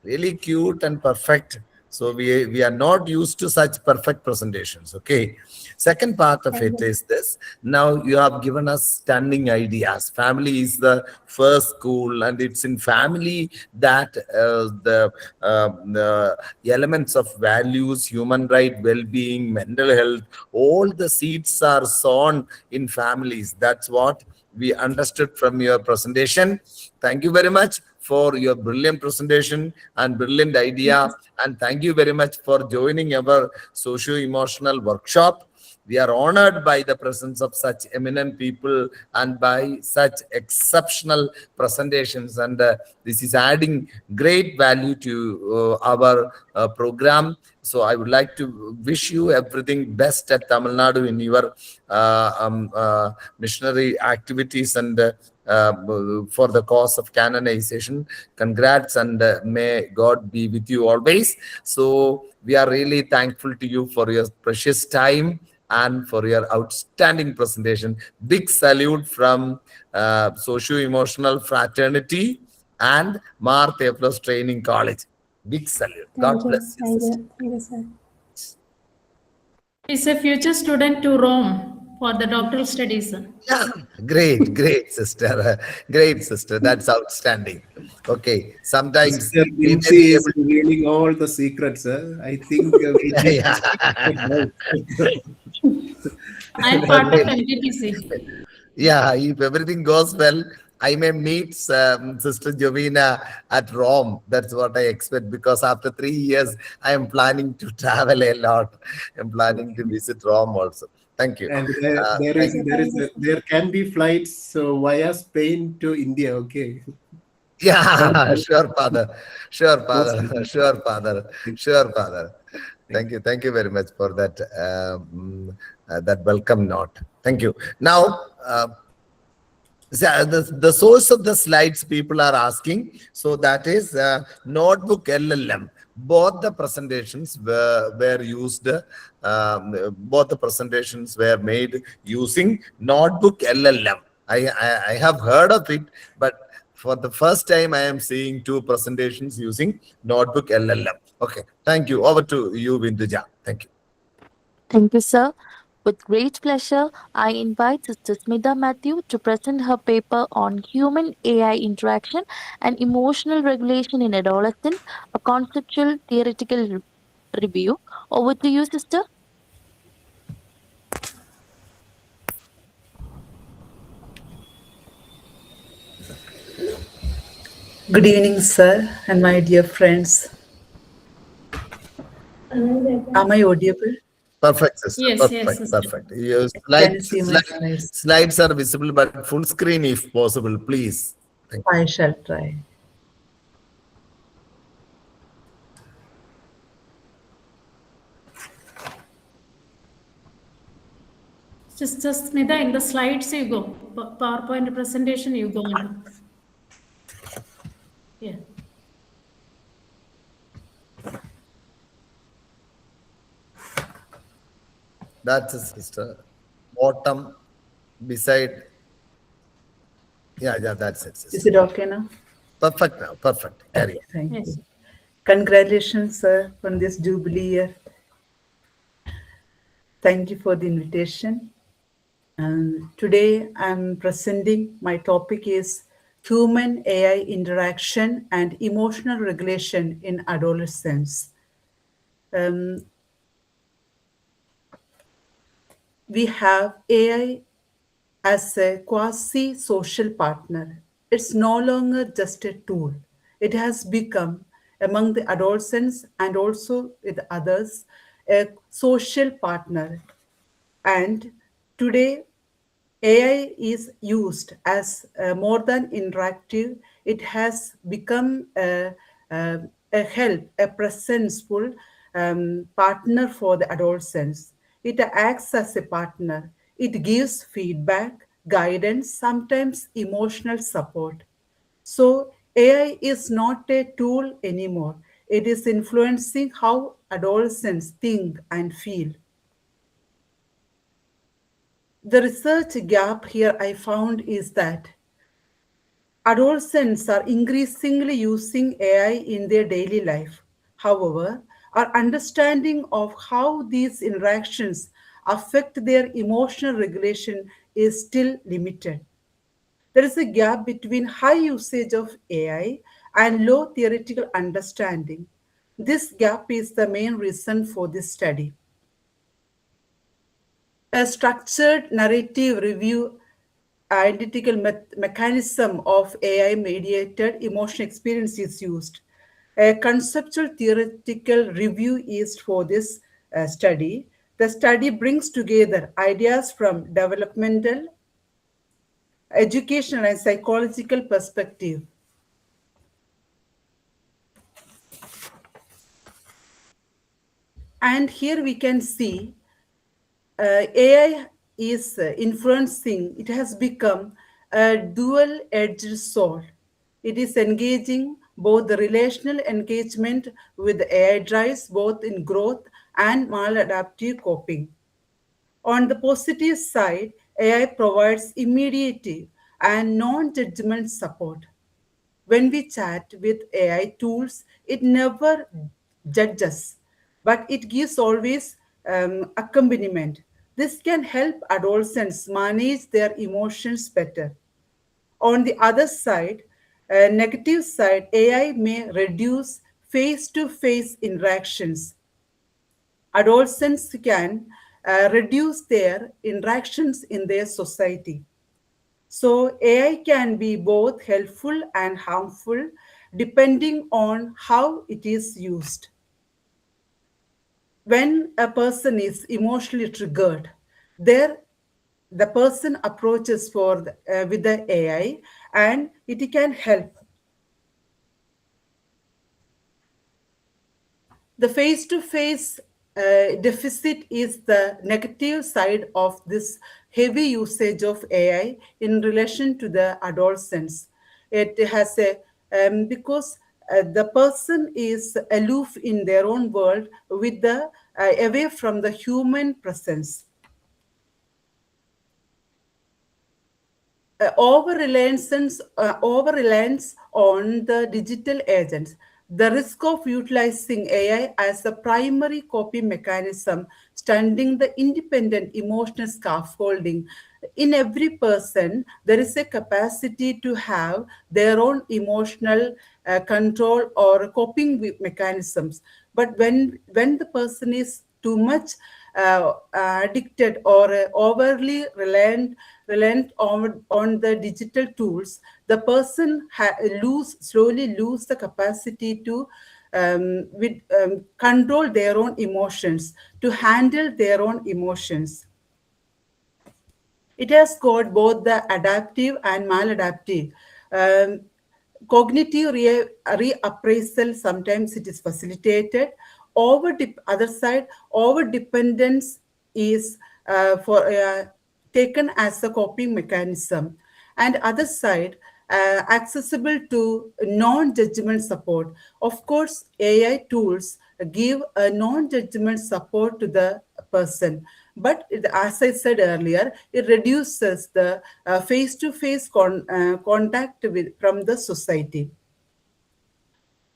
Speaker 1: really cute and perfect. So we are not used to such perfect presentations. Okay. Second part of it is this. Now you have given us stunning ideas. Family is the first school, and it's in family that the elements of values, human right, well-being, mental health, all the seeds are sown in families. That's what we understood from your presentation. Thank you very much for your brilliant presentation and brilliant idea. And thank you very much for joining our socio-emotional workshop. We are honored by the presence of such eminent people and by such exceptional presentations. And this is adding great value to our program. So I would like to wish you everything best at Tamil Nadu in your missionary activities and for the cause of canonization. Congrats, and may God be with you always. So we are really thankful to you for your precious time and for your outstanding presentation. Big salute from Socio-Emotional Fraternity and Mar Theoplos Training College. Big salute. God bless you.
Speaker 8: Thank
Speaker 1: Sister.
Speaker 8: you. Thank you, sir.
Speaker 2: Is a future student to Rome for the doctoral studies.
Speaker 1: Yeah, great, sister. Great, sister. That's outstanding. Okay, sometimes
Speaker 6: Sister
Speaker 1: we may
Speaker 6: Lindsay
Speaker 1: be
Speaker 6: is
Speaker 1: able
Speaker 6: revealing all the secrets. I think we need
Speaker 1: Yeah.
Speaker 2: I am part of MTTC.
Speaker 1: Yeah, if everything goes well, I may meet Sister Jovina at Rome. That's what I expect, because after 3 years, I am planning to travel a lot. I'm planning to visit Rome also. Thank you.
Speaker 6: And
Speaker 1: Thank
Speaker 6: there can be flights via Spain to India. Okay.
Speaker 1: Yeah, sure, Father. Sure, Father. Sure, Father. Sure, Father. Thank you. Thank you very much for that that welcome note. Thank you. Now, the source of the slides people are asking. So that is Notebook LLM. Both the presentations were used. Both the presentations were made using Notebook LLM. I have heard of it, but for the first time, I am seeing 2 presentations using Notebook LLM. Okay, thank you. Over to you, Vinduja. Thank you.
Speaker 3: Thank you, sir. With great pleasure, I invite Sister Smita Matthew to present her paper on human AI interaction and emotional regulation in adolescence, a conceptual theoretical review. Over to you, sister.
Speaker 7: Good evening, sir, and my dear friends. Am I audible?
Speaker 1: Perfect, sister.
Speaker 2: Yes, yes,
Speaker 1: Perfect,
Speaker 2: sister.
Speaker 1: perfect. Your
Speaker 7: Can you see my slides?
Speaker 1: slides are visible, but full screen if possible, please. Thank you.
Speaker 7: I shall try.
Speaker 2: Sister Smita, in the slides you go. PowerPoint presentation you go on. Yeah.
Speaker 1: That's it, sister. Bottom, beside. Yeah, that's it,
Speaker 7: Is
Speaker 1: sister.
Speaker 7: it okay now?
Speaker 1: Perfect now, perfect. Carry on.
Speaker 7: Thank
Speaker 2: Yes.
Speaker 7: you. Congratulations, sir, on this Jubilee year. Thank you for the invitation. Today I'm presenting, my topic is human AI interaction and emotional regulation in adolescence. We have AI as a quasi-social partner. It's no longer just a tool. It has become, among the adolescents and also with others, a social partner. And today, AI is used as more than interactive. It has become a help, a presence-full partner for the adolescents. It acts as a partner. It gives feedback, guidance, sometimes emotional support. So AI is not a tool anymore. It is influencing how adolescents think and feel. The research gap here I found is that adolescents are increasingly using AI in their daily life. However, our understanding of how these interactions affect their emotional regulation is still limited. There is a gap between high usage of AI and low theoretical understanding. This gap is the main reason for this study. A structured narrative review analytical mechanism of AI mediated emotional experience is used. A conceptual theoretical review is for this study. The study brings together ideas from developmental, educational, and psychological perspective. And here we can see AI is influencing, it has become a dual edged sword. It is engaging both the relational engagement with AI drives both in growth and maladaptive coping. On the positive side, AI provides immediate and non judgment support. When we chat with AI tools, it never judges, but it gives always accompaniment. This can help adolescents manage their emotions better. On the other side, negative side, AI may reduce face-to-face interactions. Adolescents can reduce their interactions in their society. So AI can be both helpful and harmful depending on how it is used. When a person is emotionally triggered, there the person approaches with the AI and it can help. The face-to-face deficit is the negative side of this heavy usage of AI in relation to the adolescents. It has a because the person is aloof in their own world with the away from the human presence. Over-reliance on the digital agents. The risk of utilizing AI as a primary copy mechanism, stunting the independent emotional scaffolding. In every person, there is a capacity to have their own emotional control or coping with mechanisms. But when the person is too much addicted or overly reliant on the digital tools, the person slowly lose the capacity to control their own emotions, to handle their own emotions. It has got both the adaptive and maladaptive. Cognitive reappraisal, sometimes it is facilitated. Other side, over dependence is taken as a coping mechanism. And other side, accessible to non-judgment support. Of course, AI tools give a non-judgment support to the person. But as I said earlier, it reduces the face-to-face contact from the society.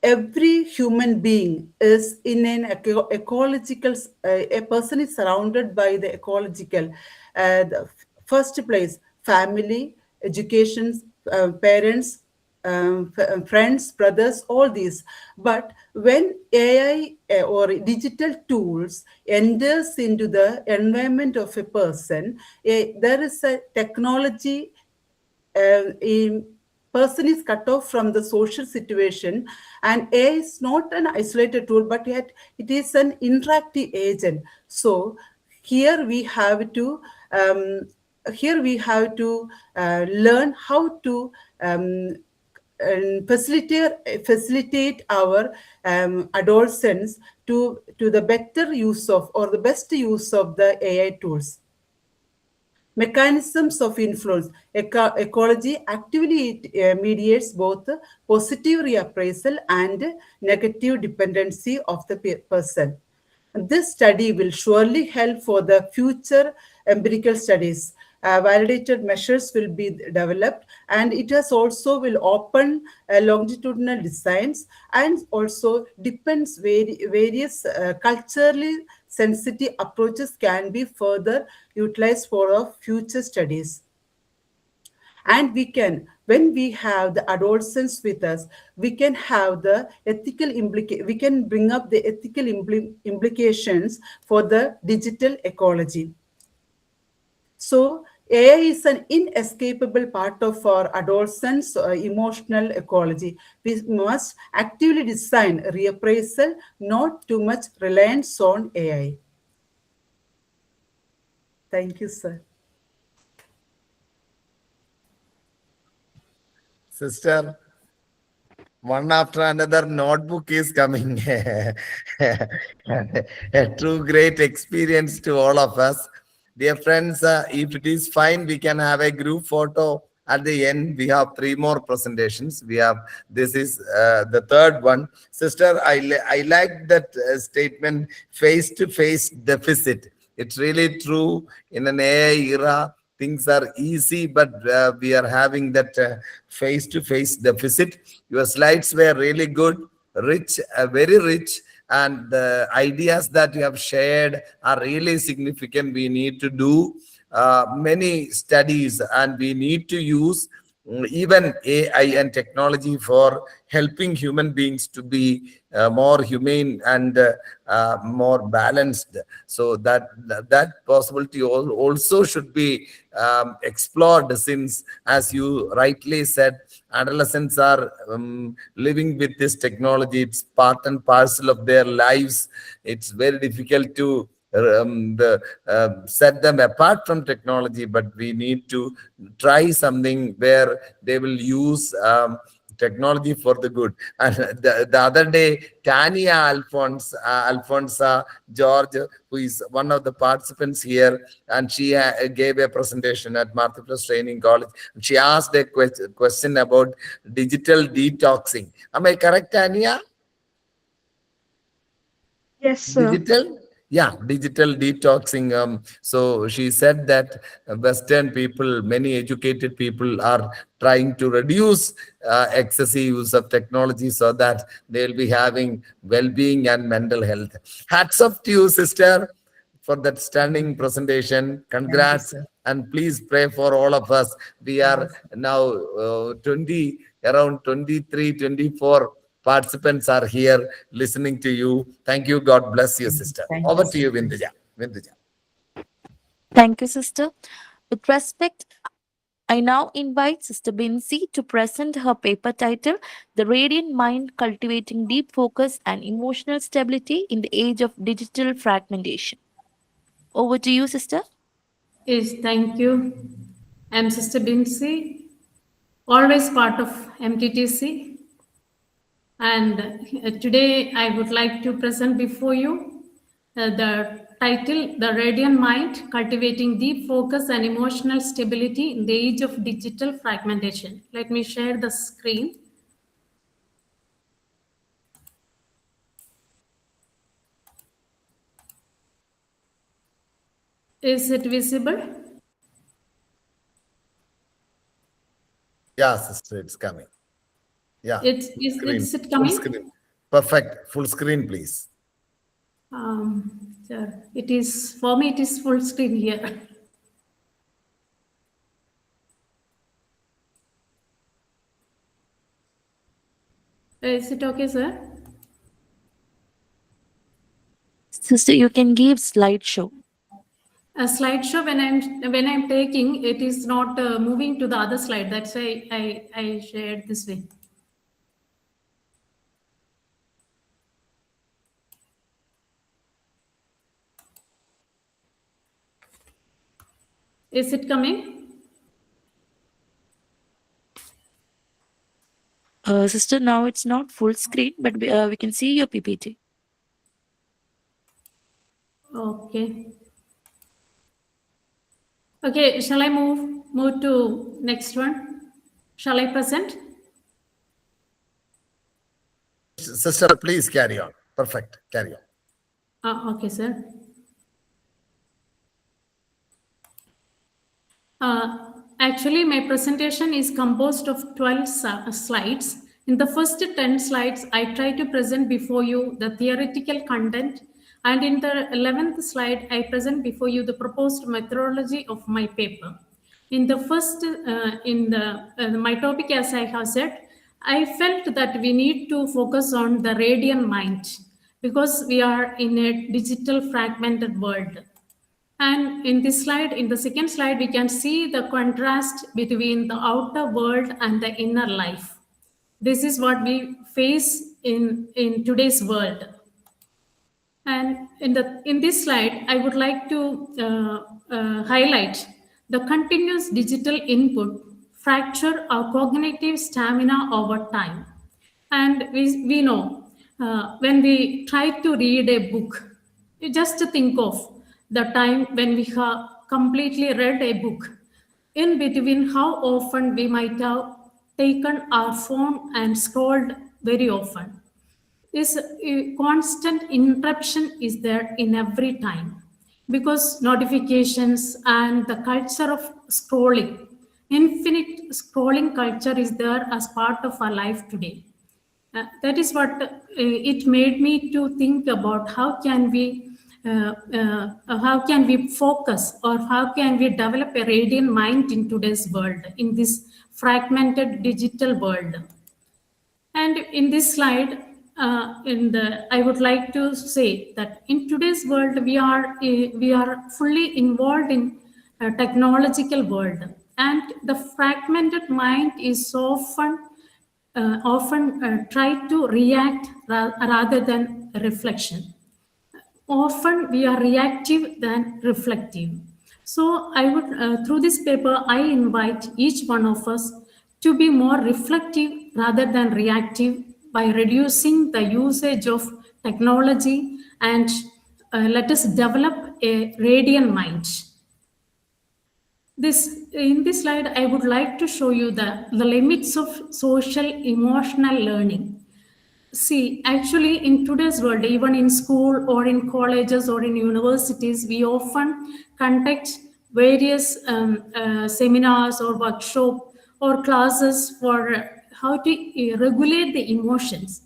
Speaker 7: Every human being is in an ecological, a person is surrounded by the ecological, the first place, family, education, parents, friends, brothers, all these. But when AI or digital tools enters into the environment of a person, there is a technology, a person is cut off from the social situation, and AI is not an isolated tool, but yet it is an interactive agent. So here we have to learn how to facilitate our adolescents to the better use of, or the best use of, the AI tools. Mechanisms of influence. Ecology actively mediates both positive reappraisal and negative dependency of the person. This study will surely help for the future empirical studies. Validated measures will be developed, and it has also will open longitudinal designs, and also depends various culturally sensitive approaches can be further utilized for our future studies. And we can, when we have the adolescents with us, we can have the ethical we can bring up the ethical implications for the digital ecology. So AI is an inescapable part of our adolescents' emotional ecology. We must actively design reappraisal, not too much reliance on AI. Thank you, sir.
Speaker 1: Sister, one after another notebook is coming. A true great experience to all of us. Dear friends, if it is fine, we can have a group photo at the end. We have 3 more presentations. This is the third one. Sister, I like that statement, face-to-face deficit. It's really true. In an AI era, things are easy, but we are having that face-to-face deficit. Your slides were really good, rich, very rich. And the ideas that you have shared are really significant. We need to do many studies, and we need to use even AI and technology for helping human beings to be more humane and more balanced. So that possibility also should be explored, since, as you rightly said, adolescents are living with this technology. It's part and parcel of their lives. It's very difficult to set them apart from technology, but we need to try something where they will use technology for the good. And the other day, Tania Alfonsa George, who is one of the participants here, and she gave a presentation at Martha Plus Training College. She asked a question about digital detoxing. Am I correct, Tania?
Speaker 9: Yes, sir.
Speaker 1: Digital? Yeah, digital detoxing. So she said that Western people, many educated people, are trying to reduce excessive use of technology so that they'll be having well-being and mental health. Hats off to you, sister, for that stunning presentation. Congrats. And please pray for all of us. We are now around 23, 24 participants are here listening to you. Thank you. God bless you, sister. Over to you, Vinduja.
Speaker 3: Thank you, sister. With respect, I now invite Sister Bincy to present her paper title, The Radiant Mind Cultivating Deep Focus and Emotional Stability in the Age of Digital Fragmentation. Over to you, Sister.
Speaker 2: Yes, thank you. I'm Sister Bincy, always part of MTTC. And today I would like to present before you the title, The Radiant Mind, Cultivating Deep Focus and Emotional Stability in the Age of Digital Fragmentation. Let me share the screen. Is it visible?
Speaker 1: Yeah, sister, it's coming. Yeah.
Speaker 2: Is
Speaker 1: Screen,
Speaker 2: it
Speaker 1: full
Speaker 2: coming?
Speaker 1: screen. Perfect. Full screen, please.
Speaker 2: Sir, it is, for me, it is full screen here. Is it okay, sir?
Speaker 3: Sister, you can give slideshow.
Speaker 2: A slideshow, when I'm taking, it is not moving to the other slide. That's why I shared this way. Is it coming?
Speaker 3: Sister, now it's not full screen, but we can see your PPT.
Speaker 2: Okay. Okay, shall I move to next one? Shall I present?
Speaker 1: Sister, please carry on. Perfect. Carry on.
Speaker 2: Okay, sir. Actually, my presentation is composed of 12 slides. In the first 10 slides, I try to present before you the theoretical content. And in the 11th slide, I present before you the proposed methodology of my paper. In the first, my topic, as I have said, I felt that we need to focus on the radiant mind because we are in a digital fragmented world. And in this slide, in the second slide, we can see the contrast between the outer world and the inner life. This is what we face in today's world. And in this slide, I would like to highlight the continuous digital input fracture our cognitive stamina over time. And we know when we try to read a book, you just think of the time when we have completely read a book. In between, how often we might have taken our phone and scrolled very often. This constant interruption is there in every time because notifications and the culture of scrolling, infinite scrolling culture is there as part of our life today. That is what it made me to think about how can we focus or how can we develop a radiant mind in today's world, in this fragmented digital world. And in this slide, I would like to say that in today's world, we are fully involved in a technological world, and the fragmented mind is often try to react rather than reflection. Often we are reactive than reflective. So I would, through this paper, I invite each one of us to be more reflective rather than reactive by reducing the usage of technology and let us develop a radiant mind. In this slide, I would like to show you the limits of social emotional learning. See, actually, in today's world, even in school or in colleges or in universities, we often conduct various seminars or workshop or classes for how to regulate the emotions.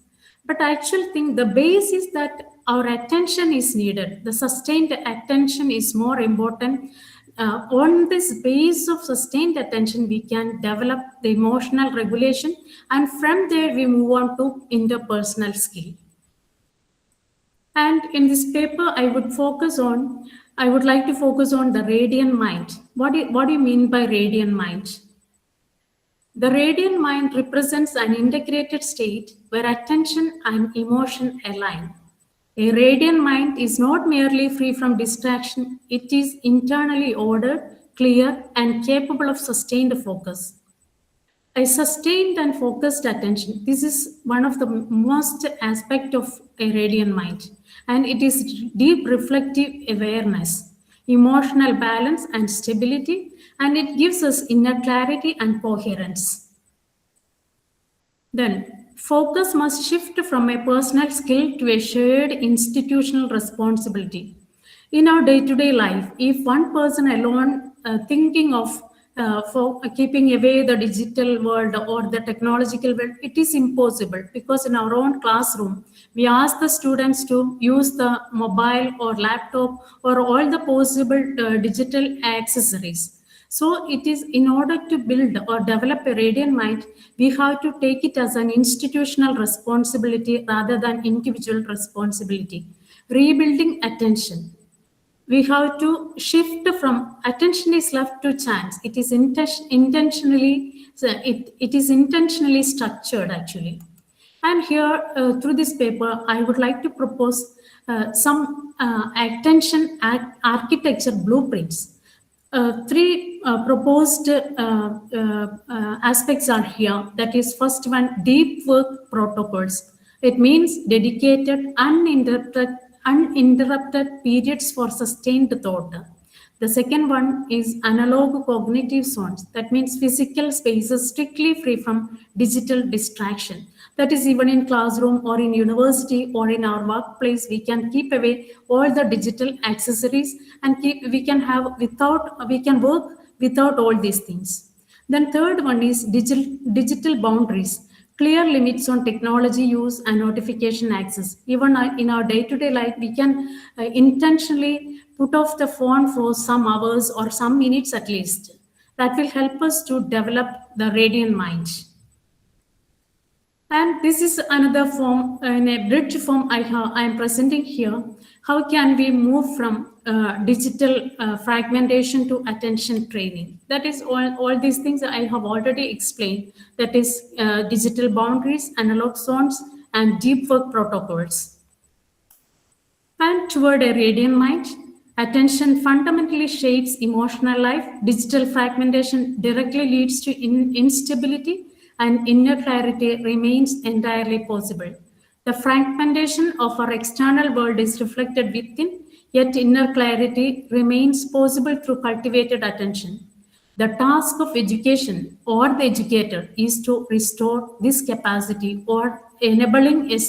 Speaker 2: But I actually think the base is that our attention is needed. The sustained attention is more important. On this base of sustained attention, we can develop the emotional regulation, and from there we move on to interpersonal skill. And in this paper, I would like to focus on the radiant mind. What do you mean by radiant mind? The radiant mind represents an integrated state where attention and emotion align. A radiant mind is not merely free from distraction, it is internally ordered, clear, and capable of sustained focus. A sustained and focused attention. This is one of the most aspect of a radiant mind, and it is deep reflective awareness, emotional balance and stability, and it gives us inner clarity and coherence. Then, focus must shift from a personal skill to a shared institutional responsibility. In our day-to-day life, if one person alone thinking of for keeping away the digital world or the technological world, it is impossible, because in our own classroom, we ask the students to use the mobile or laptop or all the possible digital accessories. So it is, in order to build or develop a radiant mind, we have to take it as an institutional responsibility rather than individual responsibility. Rebuilding attention. We have to shift from attention is left to chance. It is intentionally structured actually. And here, through this paper, I would like to propose some attention architecture blueprints. Three proposed aspects are here. That is, first one, deep work protocols. It means dedicated, uninterrupted periods for sustained thought. The second one is analog cognitive zones. That means physical spaces strictly free from digital distraction. That is, even in classroom or in university or in our workplace, we can keep away all the digital accessories and we can work without all these things. Then third one is digital boundaries. Clear limits on technology use and notification access. Even in our day-to-day life, we can intentionally put off the phone for some hours or some minutes at least. That will help us to develop the radiant mind. And this is another form, in a bridge form I am presenting here. How can we move from digital fragmentation to attention training? That is, all these things I have already explained. That is digital boundaries, analog zones, and deep work protocols. And toward a radiant mind, attention fundamentally shapes emotional life. Digital fragmentation directly leads to instability, and inner clarity remains entirely possible. The fragmentation of our external world is reflected within, yet inner clarity remains possible through cultivated attention. The task of education or the educator is to restore this capacity, or enabling a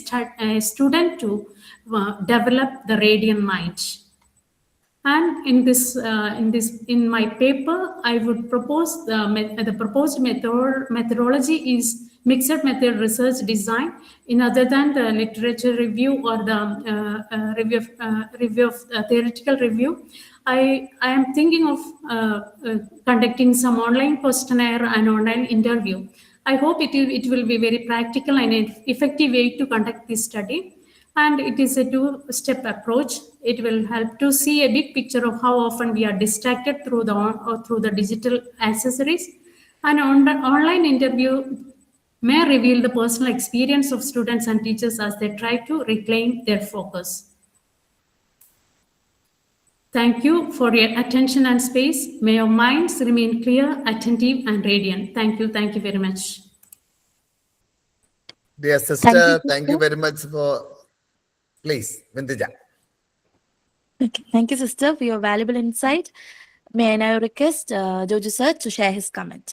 Speaker 2: student to develop the radiant mind. And in my paper, I would propose the proposed methodology is mixed method research design. In other than the literature review or the review of theoretical review, I am thinking of conducting some online questionnaire and online interview. I hope it will be very practical and an effective way to conduct this study. And it is a two-step approach. It will help to see a big picture of how often we are distracted through the digital accessories. An online interview may reveal the personal experience of students and teachers as they try to reclaim their focus. Thank you for your attention and space. May your minds remain clear, attentive, and radiant. Thank you. Thank you very much.
Speaker 1: Dear sister, thank you very much for... Please, Vindija.
Speaker 3: Okay. Thank you, sister, for your valuable insight. May I now request Jojo sir to share his comment.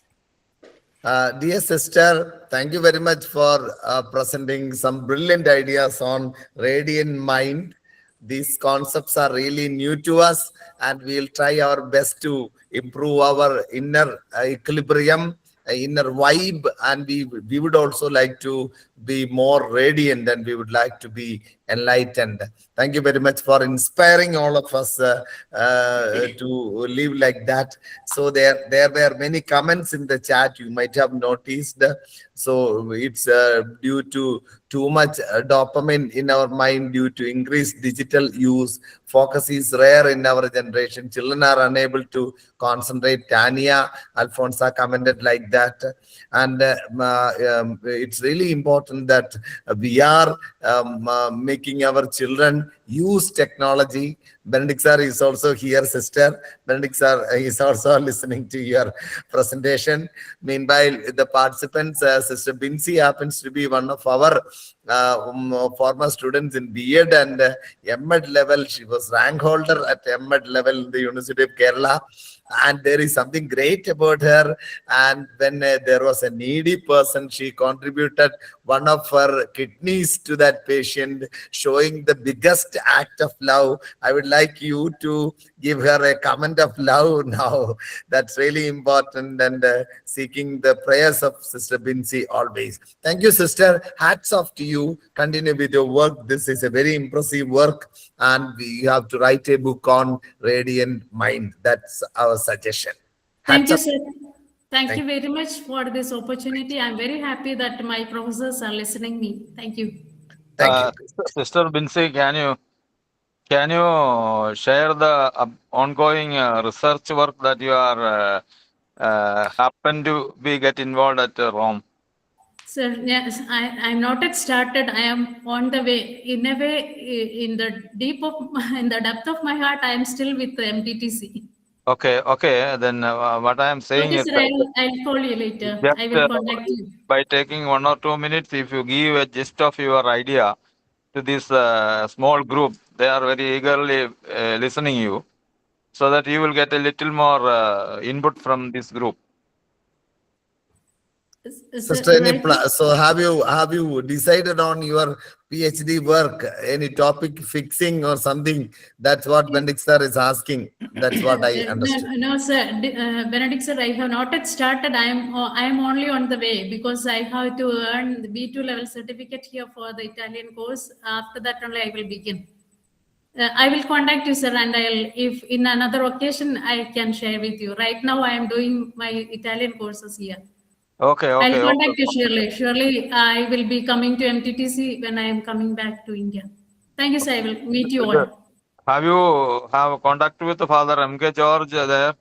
Speaker 1: Dear sister, thank you very much for presenting some brilliant ideas on radiant mind. These concepts are really new to us, and we'll try our best to improve our inner equilibrium, inner vibe, and we would also like to be more radiant and we would like to be enlightened. Thank you very much for inspiring all of us to live like that. So there were many comments in the chat you might have noticed. So it's due to too much dopamine in our mind due to increased digital use. Focus is rare in our generation. Children are unable to concentrate. Tania Alfonso commented like that. And it's really important that we are making our children use technology. Benedict sir is also here, sister. Benedict sir is also listening to your presentation. Meanwhile, the participants, Sister Binsi happens to be one of our former students in B.Ed and M.Ed level. She was rank holder at M.Ed level in the University of Kerala. And there is something great about her. And when there was a needy person, she contributed one of her kidneys to that patient, showing the biggest act of love. I would like you to give her a comment of love now. That's really important, and seeking the prayers of Sister Binsi always. Thank you, sister. Hats off to you. Continue with your work. This is a very impressive work, and we have to write a book on Radiant Mind. That's our suggestion.
Speaker 2: Thank
Speaker 1: Hats
Speaker 2: you,
Speaker 1: off.
Speaker 2: sir. Thank you very much for this opportunity. I'm very happy that my professors are listening me. Thank you.
Speaker 1: Thank you.
Speaker 9: Sister Binsi, can you share the ongoing research work that you are happen to be get involved at Rome?
Speaker 2: Sir, yes, I'm not yet started. I am on the way. In a way, in the depth of my heart, I am still with the MTTC.
Speaker 9: Okay. Then what I am saying
Speaker 2: Okay,
Speaker 9: is
Speaker 2: sir,
Speaker 9: that
Speaker 2: I'll call you later.
Speaker 9: just
Speaker 2: I will contact you.
Speaker 9: by taking 1 or 2 minutes, if you give a gist of your idea to this small group, they are very eagerly listening you, so that you will get a little more input from this group.
Speaker 1: Sister, so have you decided on your PhD work? Any topic fixing or something? That's what Benedict sir is asking. That's what I understood.
Speaker 2: No, sir. Benedict sir, I have not yet started. I am only on the way because I have to earn the B2 level certificate here for the Italian course. After that only I will begin. I will contact you, sir, and if in another occasion I can share with you. Right now I am doing my Italian courses here.
Speaker 9: Okay.
Speaker 2: I'll contact you surely. Surely I will be coming to MTTC when I am coming back to India. Thank you, sir. I will meet you all.
Speaker 9: Have you have contact with Father M.K. George there?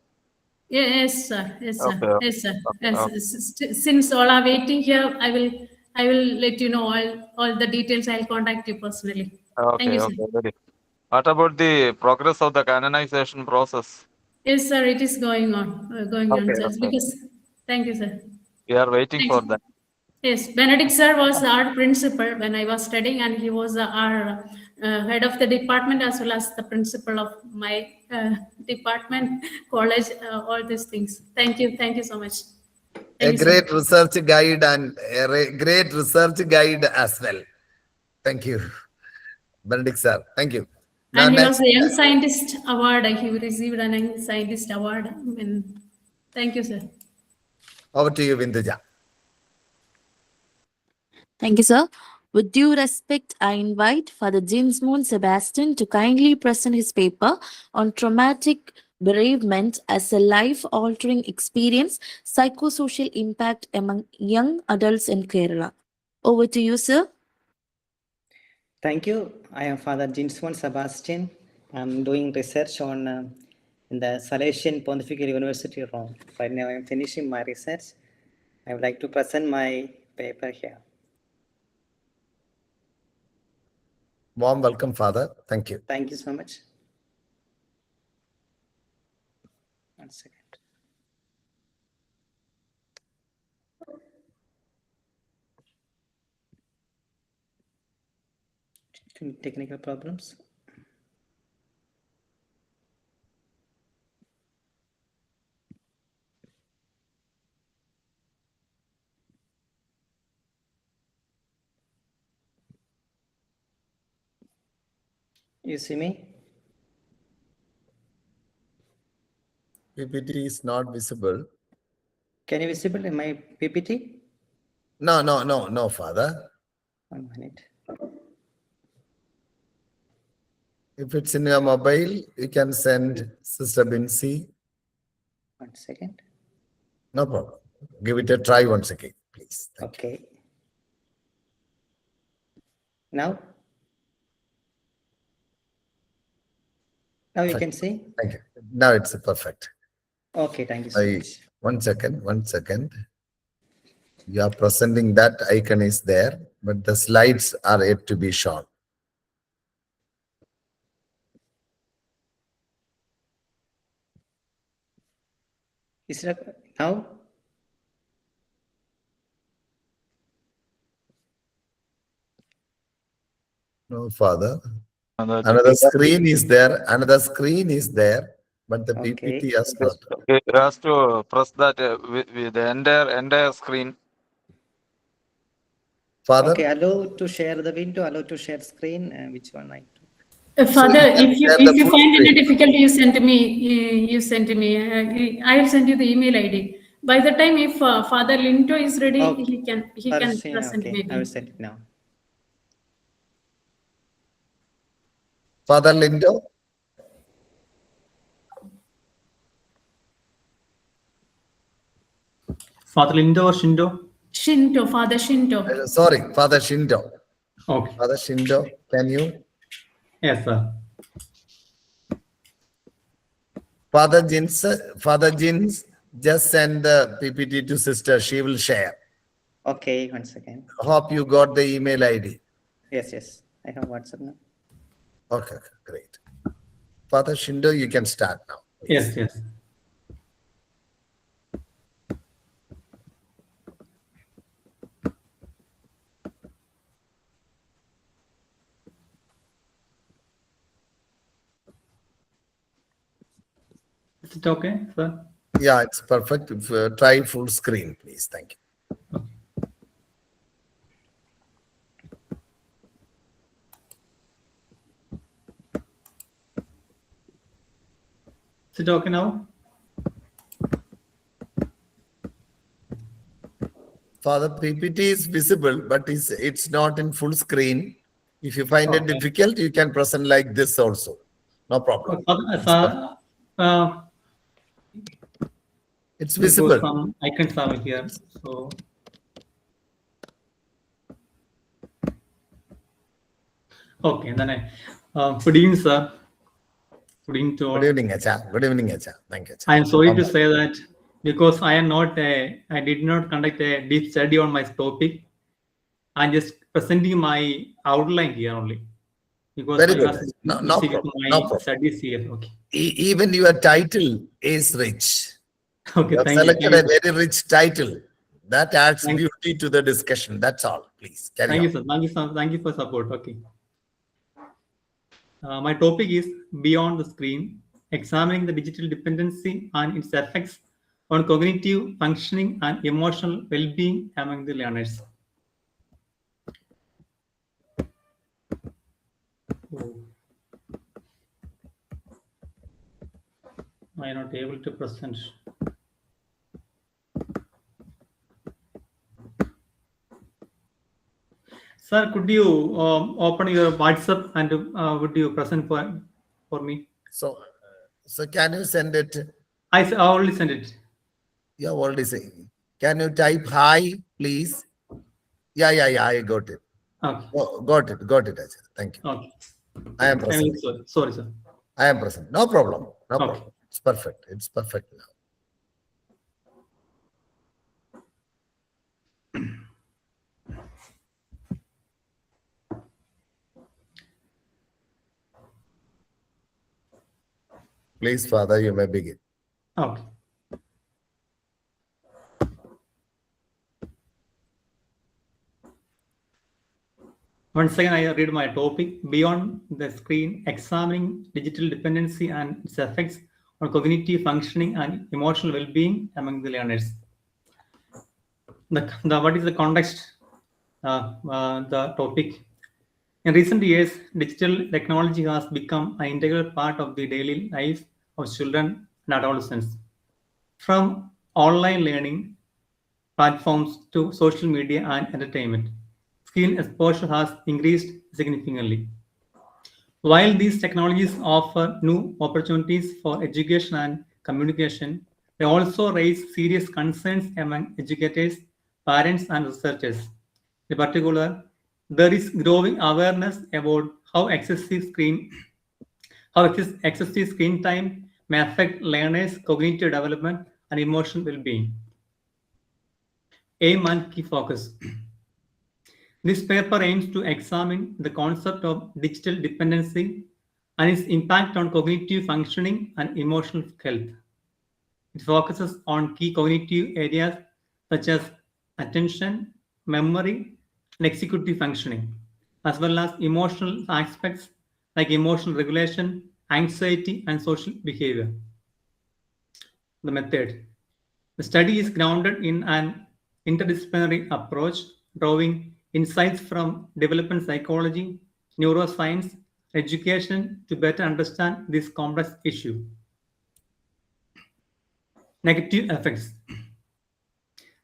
Speaker 2: Yes, sir. Yes, sir.
Speaker 9: Okay.
Speaker 2: Yes, sir.
Speaker 9: Okay.
Speaker 2: Yes. Since all are waiting here, I will let you know all the details. I'll contact you personally. Thank you, sir.
Speaker 9: Very. What about the progress of the canonization process?
Speaker 2: Yes, sir. It is going on, sir.
Speaker 9: Okay.
Speaker 2: Because thank you, sir.
Speaker 9: We are waiting
Speaker 2: Thanks.
Speaker 9: for that.
Speaker 2: Yes, Benedict sir was our principal when I was studying, and he was our head of the department as well as the principal of my department, college, all these things. Thank you so much.
Speaker 1: A great research guide and a great research guide as well. Thank you, Benedict sir. Thank you. Now,
Speaker 2: And he was a Young Scientist Award. He received a Young Scientist Award. Thank you, sir.
Speaker 1: over to you, Vinduja.
Speaker 3: Thank you, sir. With due respect, I invite Father James Moon Sebastian to kindly present his paper on traumatic bereavement as a life-altering experience, psychosocial impact among young adults in Kerala. Over to you, sir.
Speaker 4: Thank you. I am Father Jinswan Sebastian. I'm doing research on in the Salesian Pontifical University, Rome. Right now, I am finishing my research. I would like to present my paper here.
Speaker 1: Warm welcome, Father. Thank you.
Speaker 4: Thank you so much. 1 second. Technical problems. You see me?
Speaker 1: PPT is not visible.
Speaker 4: Can you visible in my PPT?
Speaker 1: No, Father.
Speaker 4: 1 minute.
Speaker 1: If it's in your mobile, you can send Sister Bincy.
Speaker 4: 1 second.
Speaker 1: No problem. Give it a try once again, please. Thank you.
Speaker 4: Okay. Now you can see.
Speaker 1: Thank you. Now it's perfect.
Speaker 4: Okay, thank you so much.
Speaker 1: 1 second, 1 second. You are presenting that icon is there, but the slides are yet to be shown.
Speaker 4: Is that now?
Speaker 1: No, Father.
Speaker 9: Another-
Speaker 1: Another screen is there. Another screen is there, but the
Speaker 4: Okay.
Speaker 1: PPT has not.
Speaker 9: It has to press that with the entire screen.
Speaker 1: Father,
Speaker 4: Okay, allow to share the window, allow to share screen. Which one I do?
Speaker 2: Father,
Speaker 1: you can
Speaker 2: if you
Speaker 1: share the full
Speaker 2: find any
Speaker 1: screen.
Speaker 2: difficulty, you send me. I'll send you the email ID. By the time if Father Linto is ready,
Speaker 4: Okay.
Speaker 2: he can present
Speaker 4: Okay, I
Speaker 2: maybe.
Speaker 4: will send it now.
Speaker 1: Father Lindo,
Speaker 10: Father Lindo or Shindo?
Speaker 2: Shinto, Father Shinto.
Speaker 1: sorry, Father Shindo.
Speaker 10: Okay.
Speaker 1: Father Shindo, can you?
Speaker 10: Yes, sir.
Speaker 1: Father Jins, just send the PPT to sister. She will share.
Speaker 4: Okay, 1 second.
Speaker 1: Hope you got the email ID.
Speaker 4: Yes. I have WhatsApp now.
Speaker 1: Okay, great. Father Shindo, you can start now.
Speaker 10: Yes. Is it okay, sir?
Speaker 1: Yeah, it's perfect. Try full screen, please. Thank you.
Speaker 10: Is it okay now?
Speaker 1: Father, PPT is visible, but it's not in full screen. If you find it
Speaker 10: Okay.
Speaker 1: difficult, you can present like this also. No problem. It's
Speaker 10: Because
Speaker 1: visible.
Speaker 10: some icons are here. So okay, then good evening, sir. Good evening to all.
Speaker 1: Good evening, Acha. Good evening, Acha. Thank you, Acha.
Speaker 10: I am sorry to say that because I did not conduct a deep study on my topic. I'm just presenting my outline here only. Because
Speaker 1: Very
Speaker 10: I
Speaker 1: good.
Speaker 10: was
Speaker 1: No
Speaker 10: busy with
Speaker 1: problem.
Speaker 10: my
Speaker 1: No problem.
Speaker 10: studies here. Okay.
Speaker 1: Even your title is rich.
Speaker 10: Okay.
Speaker 1: You have
Speaker 10: Thank you.
Speaker 1: selected a very rich title. That adds
Speaker 10: Thank you.
Speaker 1: beauty to the discussion. That's all. Please carry
Speaker 10: Thank
Speaker 1: on.
Speaker 10: you, sir. Thank you for support. Okay. My topic is Beyond the Screen, examining the digital dependency and its effects on cognitive functioning and emotional well-being among the learners. I am not able to present. Sir, could you open your WhatsApp and would you present for me?
Speaker 1: So can you send it?
Speaker 10: I already sent it.
Speaker 1: You have already saying. Can you type hi, please? Yeah. I got it.
Speaker 10: Okay.
Speaker 1: Oh, got it, Acha. Thank you.
Speaker 10: Okay.
Speaker 1: I am
Speaker 10: I'm
Speaker 1: present.
Speaker 10: sorry, sir.
Speaker 1: I am present. No problem. No
Speaker 10: Okay.
Speaker 1: problem. It's perfect. It's perfect now. Please, Father, you may begin.
Speaker 10: Okay. Once again, I read my topic, Beyond the Screen, examining digital dependency and its effects on cognitive functioning and emotional well-being among the learners. What is the context? The topic. In recent years, digital technology has become an integral part of the daily life of children and adolescents. From online learning platforms to social media and entertainment, screen exposure has increased significantly. While these technologies offer new opportunities for education and communication, they also raise serious concerns among educators, parents, and researchers. In particular, there is growing awareness about how excessive screen time may affect learners' cognitive development and emotional well-being. Aim and key focus. This paper aims to examine the concept of digital dependency and its impact on cognitive functioning and emotional health. It focuses on key cognitive areas such as attention, memory, and executive functioning, as well as emotional aspects like emotional regulation, anxiety, and social behavior. The method. The study is grounded in an interdisciplinary approach, drawing insights from development psychology, neuroscience, education to better understand this complex issue. Negative effects.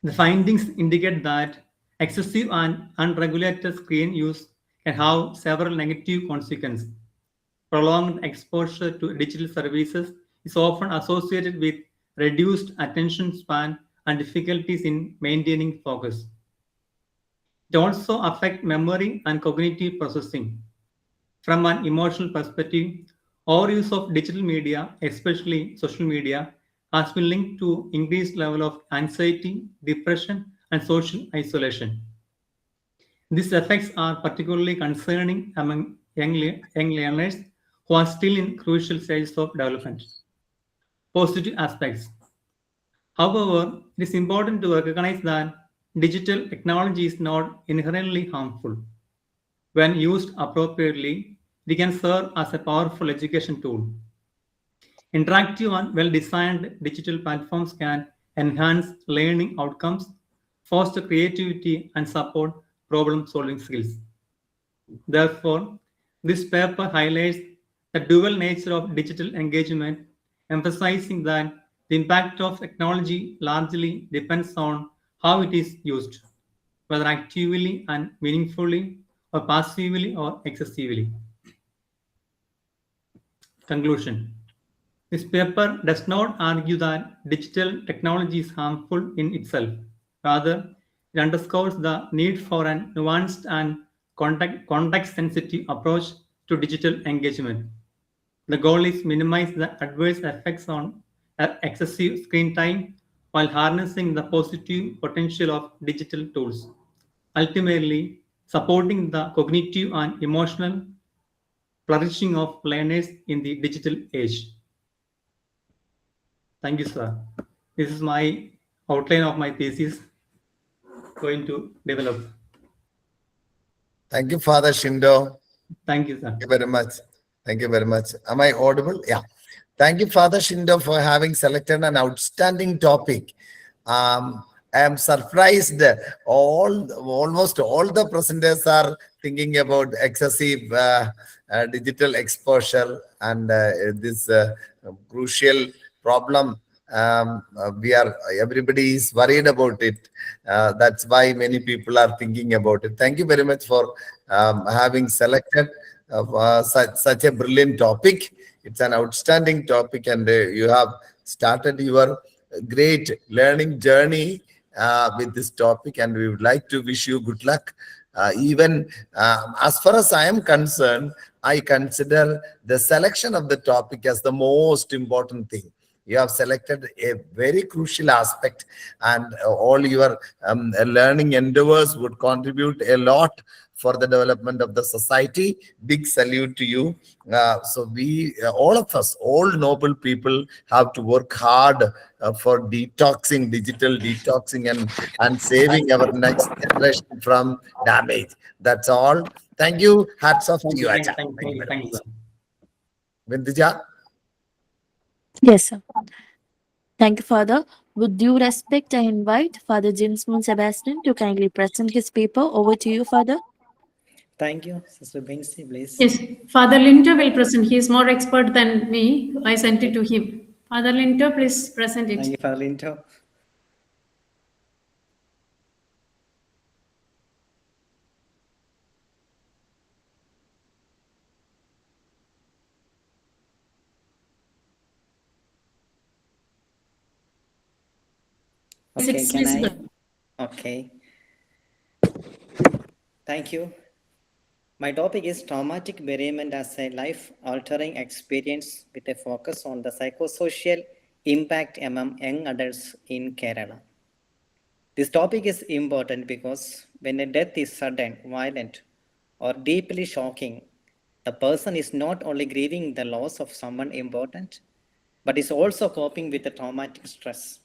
Speaker 10: The findings indicate that excessive and unregulated screen use can have several negative consequences. Prolonged exposure to digital services is often associated with reduced attention span and difficulties in maintaining focus. It also affects memory and cognitive processing. From an emotional perspective, overuse of digital media, especially social media, has been linked to increased level of anxiety, depression, and social isolation. These effects are particularly concerning among young learners who are still in crucial stages of development. Positive aspects. However, it is important to recognize that digital technology is not inherently harmful. When used appropriately, it can serve as a powerful education tool. Interactive and well-designed digital platforms can enhance learning outcomes, foster creativity, and support problem-solving skills. Therefore, this paper highlights the dual nature of digital engagement, emphasizing that the impact of technology largely depends on how it is used, whether actively and meaningfully, or passively or excessively. Conclusion. This paper does not argue that digital technology is harmful in itself. Rather, it underscores the need for an nuanced and context-sensitive approach to digital engagement. The goal is to minimize the adverse effects on excessive screen time while harnessing the positive potential of digital tools, ultimately supporting the cognitive and emotional flourishing of learners in the digital age. Thank you, sir. This is my outline of my thesis going to develop.
Speaker 1: Thank you, Father Shindo.
Speaker 10: Thank you, sir.
Speaker 1: Thank you very much. Thank you very much. Am I audible? Yeah. Thank you, Father Shindo, for having selected an outstanding topic. I am surprised. Almost all the presenters are thinking about excessive digital exposure and this crucial problem. Everybody is worried about it. That's why many people are thinking about it. Thank you very much for having selected such a brilliant topic. It's an outstanding topic, and you have started your great learning journey with this topic, and we would like to wish you good luck. Even as far as I am concerned, I consider the selection of the topic as the most important thing. You have selected a very crucial aspect, and all your learning endeavors would contribute a lot for the development of the society. Big salute to you. So we, all of us, all noble people, have to work hard for detoxing, digital detoxing, and saving our next generation from damage. That's all. Thank you. Hats off to you, Acha.
Speaker 10: Thank you, sir.
Speaker 1: Vindija?
Speaker 3: Yes, sir. Thank you, Father. With due respect, I invite Father Jinsmoon Sebastian to kindly present his paper. Over to you, Father.
Speaker 4: Thank you, Sister Bensi, please.
Speaker 2: Yes, Father Linter will present. He is more expert than me. I sent it to him. Father Linter, please present it.
Speaker 4: Thank you, Father Linto. Okay,
Speaker 2: It's
Speaker 4: can I?
Speaker 2: visible.
Speaker 4: Okay. Thank you. My topic is traumatic bereavement as a life-altering experience with a focus on the psychosocial impact among young adults in Kerala. This topic is important because when a death is sudden, violent, or deeply shocking, the person is not only grieving the loss of someone important, but is also coping with the traumatic stress.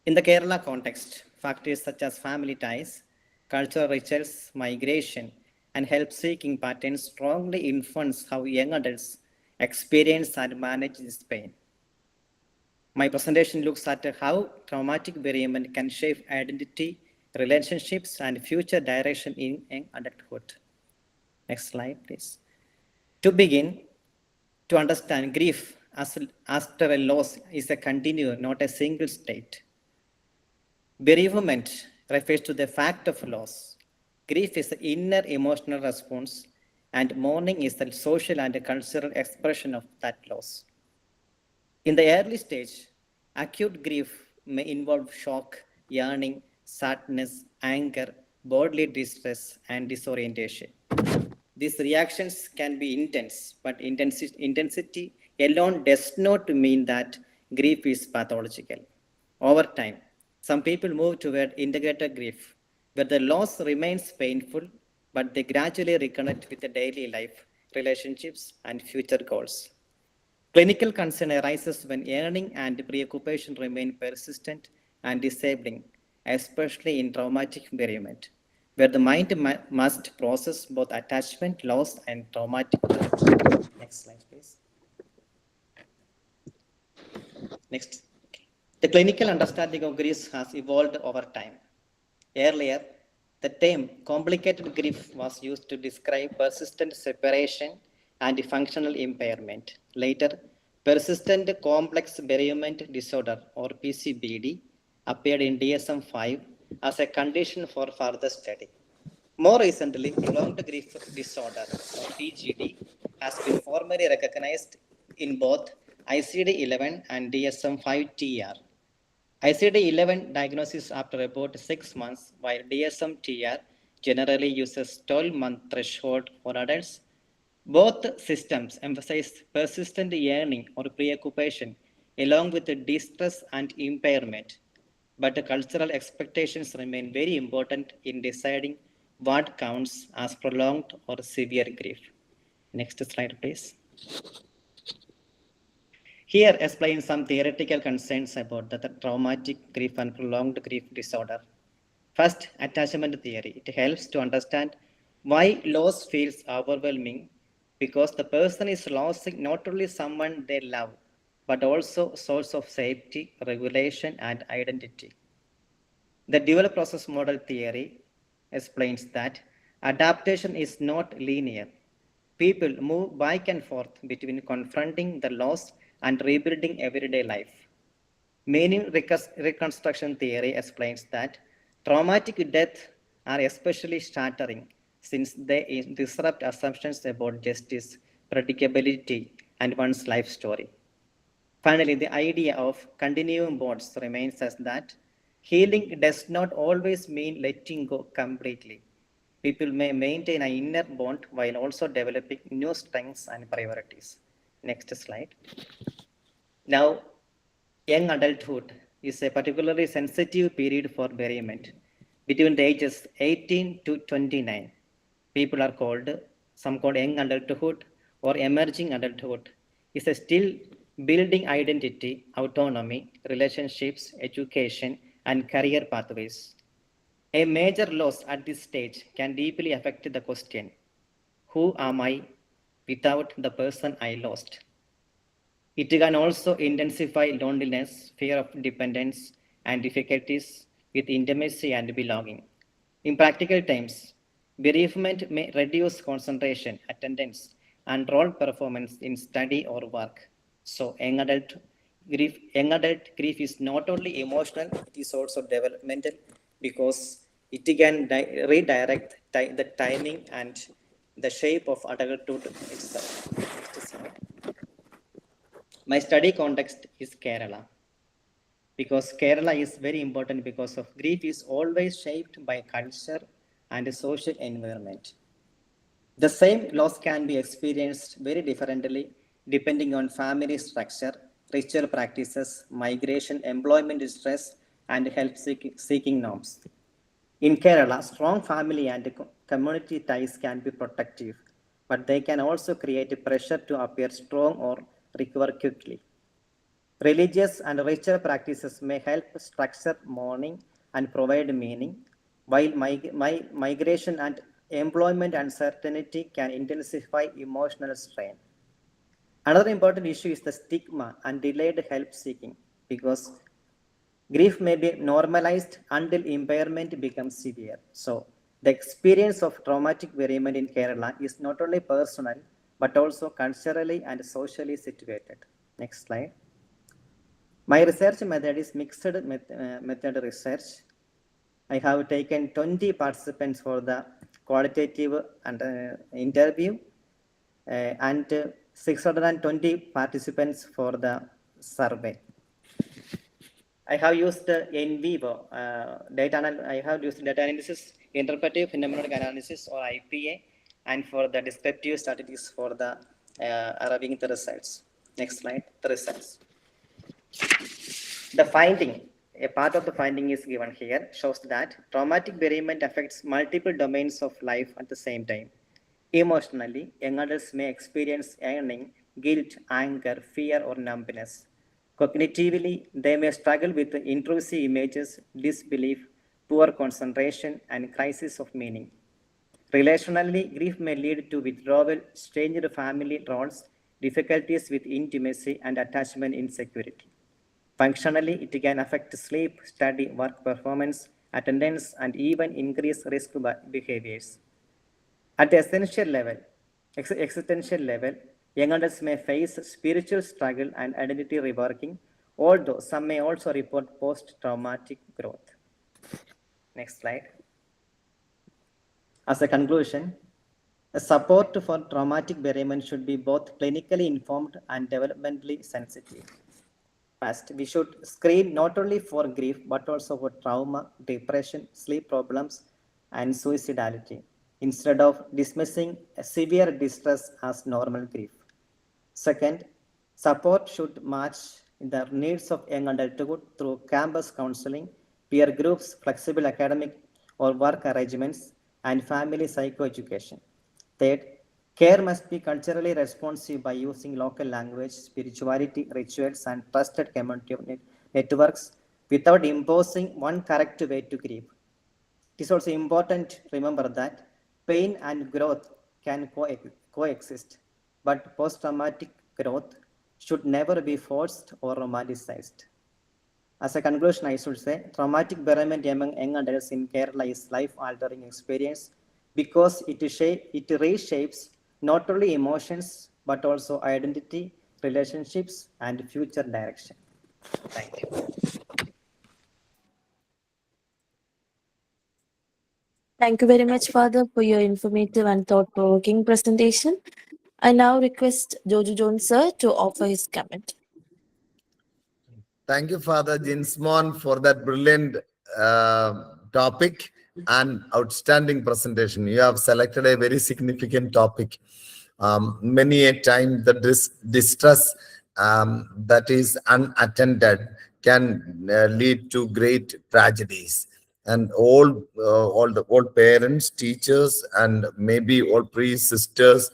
Speaker 4: In the Kerala context, factors such as family ties, cultural rituals, migration, and help seeking patterns strongly influence how young adults experience and manage this pain. My presentation looks at how traumatic bereavement can shape identity, relationships, and future direction in young adulthood. Next slide, please. To begin, to understand grief after a loss is a continuum, not a single state. Bereavement refers to the fact of loss. Grief is the inner emotional response, and mourning is the social and cultural expression of that loss. In the early stage, acute grief may involve shock, yearning, sadness, anger, bodily distress, and disorientation. These reactions can be intense, but intensity alone does not mean that grief is pathological. Over time, some people move toward integrated grief, where the loss remains painful, but they gradually reconnect with the daily life, relationships, and future goals. Clinical concern arises when yearning and preoccupation remain persistent and disabling, especially in traumatic bereavement, where the mind must process both attachment, loss, and traumatic. Next slide, please. Next. The clinical understanding of grief has evolved over time. Earlier, the term complicated grief was used to describe persistent separation and functional impairment. Later, persistent complex bereavement disorder or PCBD appeared in DSM 5 as a condition for further study. More recently, prolonged grief disorder or PGD has been formally recognized in both ICD 11 and DSM 5 TR. ICD-11 diagnosis after about 6 months, while DSM-TR generally uses 12-month threshold for adults. Both systems emphasize persistent yearning or preoccupation along with the distress and impairment. But the cultural expectations remain very important in deciding what counts as prolonged or severe grief. Next slide, please. Here explain some theoretical concerns about the traumatic grief and prolonged grief disorder. First, attachment theory. It helps to understand why loss feels overwhelming because the person is losing not only someone they love, but also source of safety, regulation, and identity. The dual process model theory explains that adaptation is not linear. People move back and forth between confronting the loss and rebuilding everyday life. Meaning reconstruction theory explains that traumatic deaths are especially shattering since they disrupt assumptions about justice, predictability, and one's life story. Finally, the idea of continuum bonds remains as that healing does not always mean letting go completely. People may maintain an inner bond while also developing new strengths and priorities. Next slide. Now, young adulthood is a particularly sensitive period for bereavement. Between the ages 18 to 29, people are some called young adulthood or emerging adulthood, is a still building identity, autonomy, relationships, education, and career pathways. A major loss at this stage can deeply affect the question, who am I without the person I lost? It can also intensify loneliness, fear of dependence, and difficulties with intimacy and belonging. In practical terms, bereavement may reduce concentration, attendance, and role performance in study or work. So, young adult grief is not only emotional, it is also developmental because it can redirect the timing and the shape of adulthood itself. Next slide. My study context is Kerala. because Kerala is very important because of grief is always shaped by culture and social environment. The same loss can be experienced very differently depending on family structure, ritual practices, migration, employment stress, and help seeking norms. In Kerala, strong family and community ties can be protective, but they can also create a pressure to appear strong or recover quickly. Religious and ritual practices may help structure mourning and provide meaning, while migration and employment uncertainty can intensify emotional strain. Another important issue is the stigma and delayed help seeking because grief may be normalized until impairment becomes severe. So, the experience of traumatic bereavement in Kerala is not only personal but also culturally and socially situated. Next slide. My research method is mixed method research. I have taken 20 participants for the qualitative and interview and 620 participants for the survey. I have used in vivo I have used data analysis, interpretive phenomenological analysis or IPA, and for the descriptive statistics for the arriving the results. Next slide, the results. The finding, a part of the finding is given here, shows that traumatic bereavement affects multiple domains of life at the same time. Emotionally, young adults may experience yearning, guilt, anger, fear, or numbness. Cognitively, they may struggle with intrusive images, disbelief, poor concentration, and crisis of meaning. Relationally, grief may lead to withdrawal, changed family roles, difficulties with intimacy, and attachment insecurity. Functionally, it can affect sleep, study, work performance, attendance, and even increase risk behaviors. At the existential level, young adults may face spiritual struggle and identity reworking, although some may also report post-traumatic growth. Next slide. As a conclusion, support for traumatic bereavement should be both clinically informed and developmentally sensitive. First, we should screen not only for grief, but also for trauma, depression, sleep problems, and suicidality, instead of dismissing severe distress as normal grief. Second, support should match the needs of young adulthood through campus counseling, peer groups, flexible academic or work arrangements, and family psychoeducation. Third, care must be culturally responsive by using local language, spirituality, rituals, and trusted community networks without imposing one correct way to grieve. It is also important to remember that pain and growth can coexist, but post-traumatic growth should never be forced or romanticized. As a conclusion, I should say, traumatic bereavement among young adults in Kerala is life-altering experience because it reshapes not only emotions, but also identity, relationships, and future direction. Thank you.
Speaker 3: Thank you very much, Father, for your informative and thought-provoking presentation. I now request Jojo Jones, sir, to offer his comment.
Speaker 1: Thank you, Father Jinsmon, for that brilliant topic and outstanding presentation. You have selected a very significant topic. Many a time the distress that is unattended can lead to great tragedies. And all parents, teachers, and maybe all priests, sisters,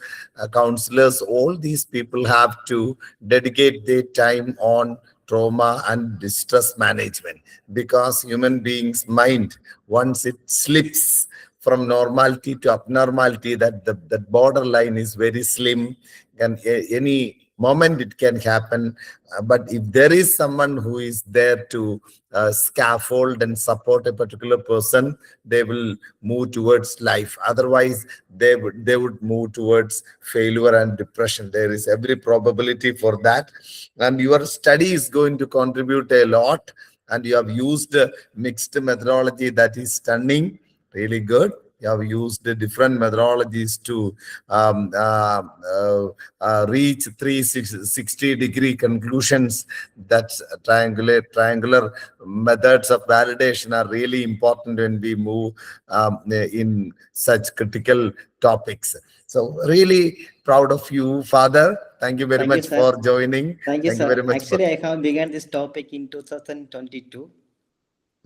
Speaker 1: counselors, all these people have to dedicate their time on trauma and distress management, because human beings' mind, once it slips from normality to abnormality, that borderline is very slim, and any moment it can happen. But if there is someone who is there to scaffold and support a particular person, they will move towards life. Otherwise, they would move towards failure and depression. There is every probability for that. And your study is going to contribute a lot. And you have used a mixed methodology that is stunning, really good. You have used the different methodologies to reach 360-degree conclusions. That's triangular methods of validation are really important when we move in such critical topics. So really proud of you, Father. Thank you very
Speaker 4: Thank you,
Speaker 1: much
Speaker 4: sir.
Speaker 1: for joining.
Speaker 4: Thank you, sir.
Speaker 1: very much.
Speaker 4: Actually, I have begun this topic in 2022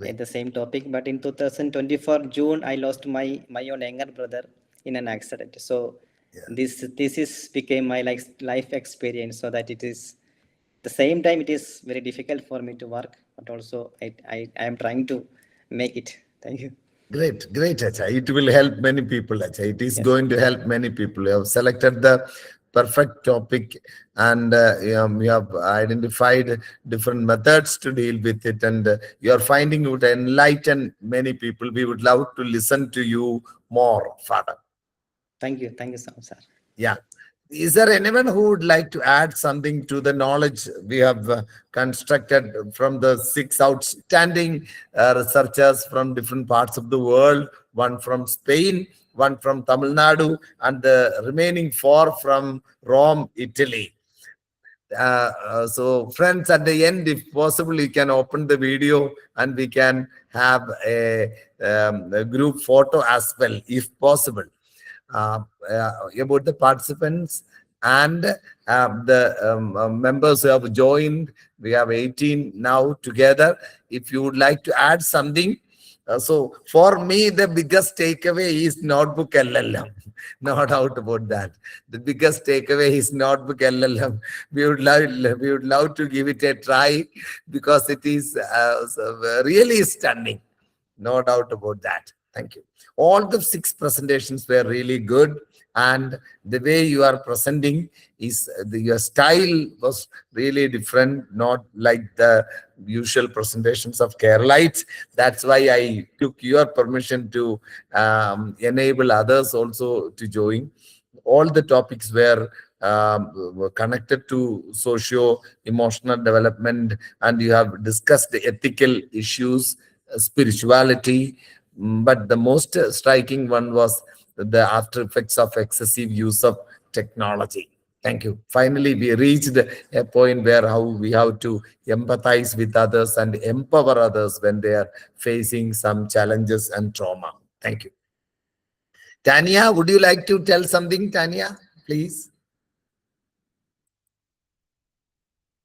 Speaker 4: at the same topic, but in 2024 June, I lost my own younger brother in an accident. So this is became my life experience. So that it is the same time it is very difficult for me to work, but also I am trying to make it. Thank you.
Speaker 1: Great, Acha. It will help many people, Acha. It is going to help many people. You have selected the perfect topic, and you have identified different methods to deal with it, and you are finding it would enlighten many people. We would love to listen to you more, Father.
Speaker 4: Thank you so much, sir.
Speaker 1: Yeah. Is there anyone who would like to add something to the knowledge we have constructed from the 6 outstanding researchers from different parts of the world, one from Spain, one from Tamil Nadu, and the remaining 4 from Rome, Italy? So friends, at the end, if possible, you can open the video and we can have a group photo as well, if possible. About the participants and the members who have joined. We have 18 now together. If you would like to add something. So for me, the biggest takeaway is Notebook LLM. No doubt about that. The biggest takeaway is Notebook LLM. We would love to give it a try because it is really stunning. No doubt about that. Thank you. All the 6 presentations were really good, and the way you are presenting is your style was really different, not like the usual presentations of Keralites. That's why I took your permission to enable others also to join. All the topics were connected to socio-emotional development, and you have discussed the ethical issues, spirituality. But the most striking one was the after effects of excessive use of technology. Thank you. Finally, we reached a point where how we have to empathize with others and empower others when they are facing some challenges and trauma. Thank you. Tanya, would you like to tell something, Tanya, please?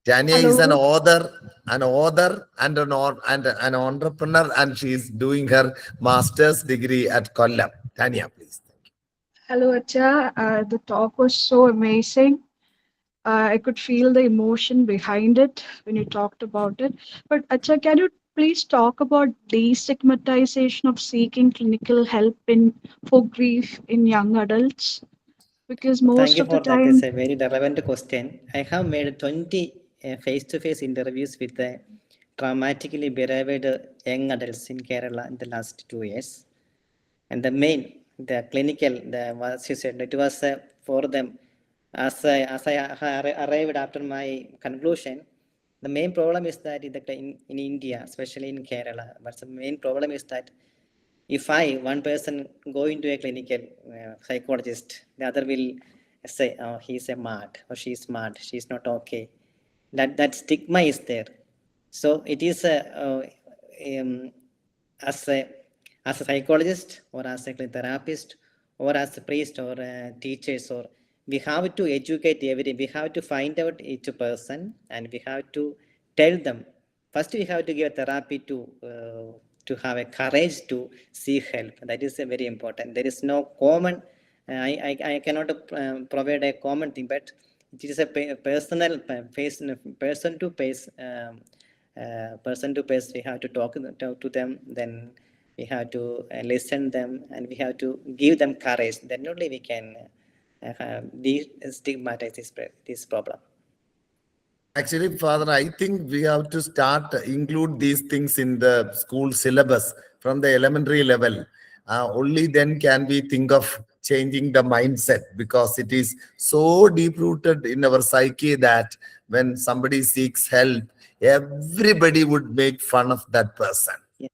Speaker 1: Tanya is an author and an entrepreneur, and she is doing her master's degree at Kollam. Tanya, please.
Speaker 11: Hello, Acha. The talk was so amazing. I could feel the emotion behind it when you talked about it. But Acha, can you please talk about destigmatization of seeking clinical help for grief in young adults? Because most of the time...
Speaker 4: Thank you for that. It's a very relevant question. I have made 20 face-to-face interviews with traumatically bereaved young adults in Kerala in the last 2 years. And the clinical, what you said, it was for them. As I arrived after my conclusion, the main problem is that in India, especially in Kerala, but the main problem is that if one person go into a clinical psychologist, the other will say, oh, he's a mad or she's mad, she's not okay. That stigma is there. So it is as a psychologist or as a therapist or as a priest or teachers, or we have to educate everyone. We have to find out each person and we have to tell them. First, we have to give therapy to have a courage to seek help. That is very important. There is no common. I cannot provide a common thing, but it is a personal person to face. We have to talk to them. Then we have to listen them, and we have to give them courage. Then only we can destigmatize this problem.
Speaker 1: Actually, Father, I think we have to include these things in the school syllabus from the elementary level. Only then can we think of changing the mindset, because it is so deep-rooted in our psyche that when somebody seeks help, everybody would make fun of that person.
Speaker 4: Yeah.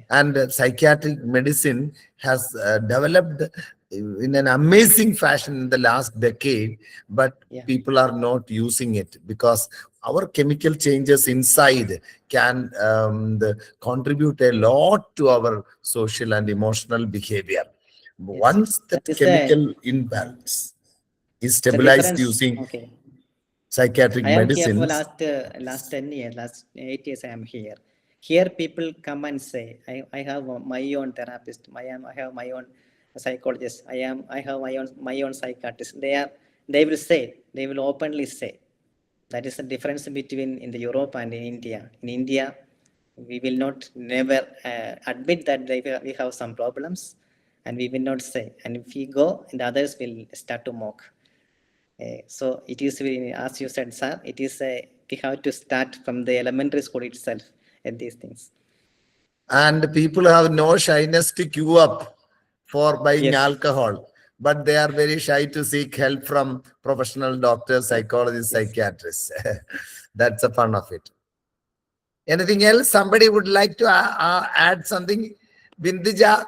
Speaker 1: And psychiatric medicine has developed in an amazing fashion in the last decade, but
Speaker 4: Yeah.
Speaker 1: people are not using it because our chemical changes inside can contribute a lot to our social and emotional behavior. Once that
Speaker 4: That is
Speaker 1: chemical imbalance is
Speaker 4: the
Speaker 1: stabilized
Speaker 4: difference.
Speaker 1: using
Speaker 4: Okay.
Speaker 1: psychiatric
Speaker 4: I am here for
Speaker 1: medicines.
Speaker 4: last 10 years, last 8 years I am here. Here people come and say, I have my own therapist, I have my own psychologist, I have my own psychiatrist. They will say, they will openly say. That is the difference between in the Europe and in India. In India, we will not never admit that we have some problems, and we will not say. And if we go, the others will start to mock. So it is, as you said, sir, it is we have to start from the elementary school itself at these things.
Speaker 1: And people have no shyness to queue up for buying
Speaker 4: Yes.
Speaker 1: alcohol, but they are very shy to seek help from professional doctors, psychologists, psychiatrists. That's the fun of it. Anything else? Somebody would like to add something? Bindija,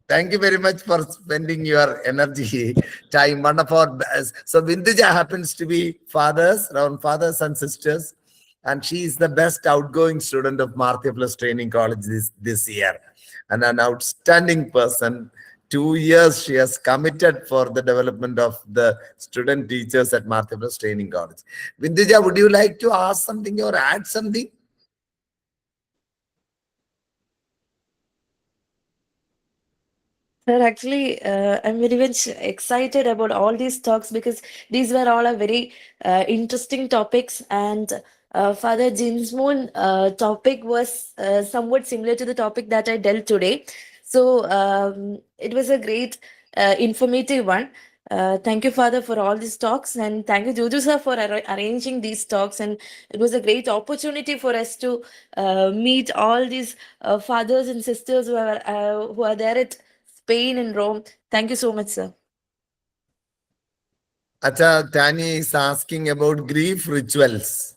Speaker 1: thank you very much for spending your energy, time. One of our so Bindija happens to be around fathers and sisters, and she is the best outgoing student of Martha Plus Training College this year, and an outstanding person. 2 years she has committed for the development of the student teachers at Martha Plus Training College. Bindija, would you like to ask something or add something?
Speaker 3: Sir, actually, I'm very much excited about all these talks because these were all a very interesting topics. And Father Jinsmoon topic was somewhat similar to the topic that I dealt today. So it was a great informative one. Thank you, Father, for all these talks, and thank you, Jojo sir, for arranging these talks. And it was a great opportunity for us to meet all these fathers and sisters who are there at Spain and Rome. Thank you so much, sir.
Speaker 1: Acha, Tani is asking about grief rituals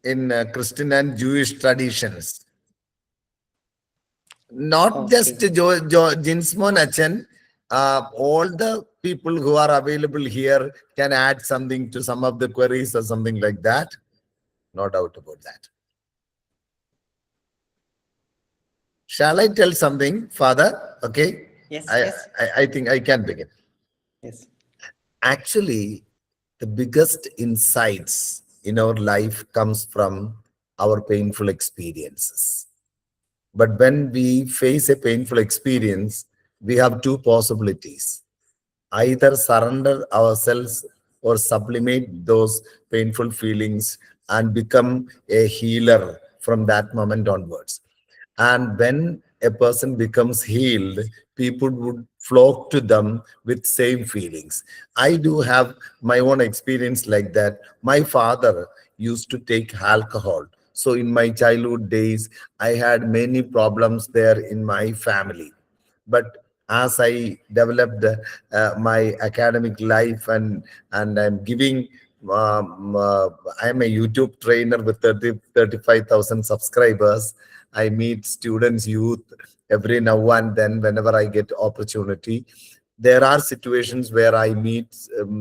Speaker 1: in Christian and Jewish traditions. Not
Speaker 4: Okay.
Speaker 1: just Jinsmon Achan, all the people who are available here can add something to some of the queries or something like that. No doubt about that. Shall I tell something, Father? Okay.
Speaker 4: Yes,
Speaker 1: yes. I think I can begin.
Speaker 4: Yes.
Speaker 1: Actually, the biggest insights in our life comes from our painful experiences. But when we face a painful experience, we have two possibilities. Either surrender ourselves or sublimate those painful feelings and become a healer from that moment onwards. And when a person becomes healed, people would flock to them with same feelings. I do have my own experience like that. My father used to take alcohol. So in my childhood days, I had many problems there in my family. But as I developed my academic life and I'm giving, I'm a YouTube trainer with 35,000 subscribers. I meet students, youth every now and then whenever I get opportunity. There are situations where I meet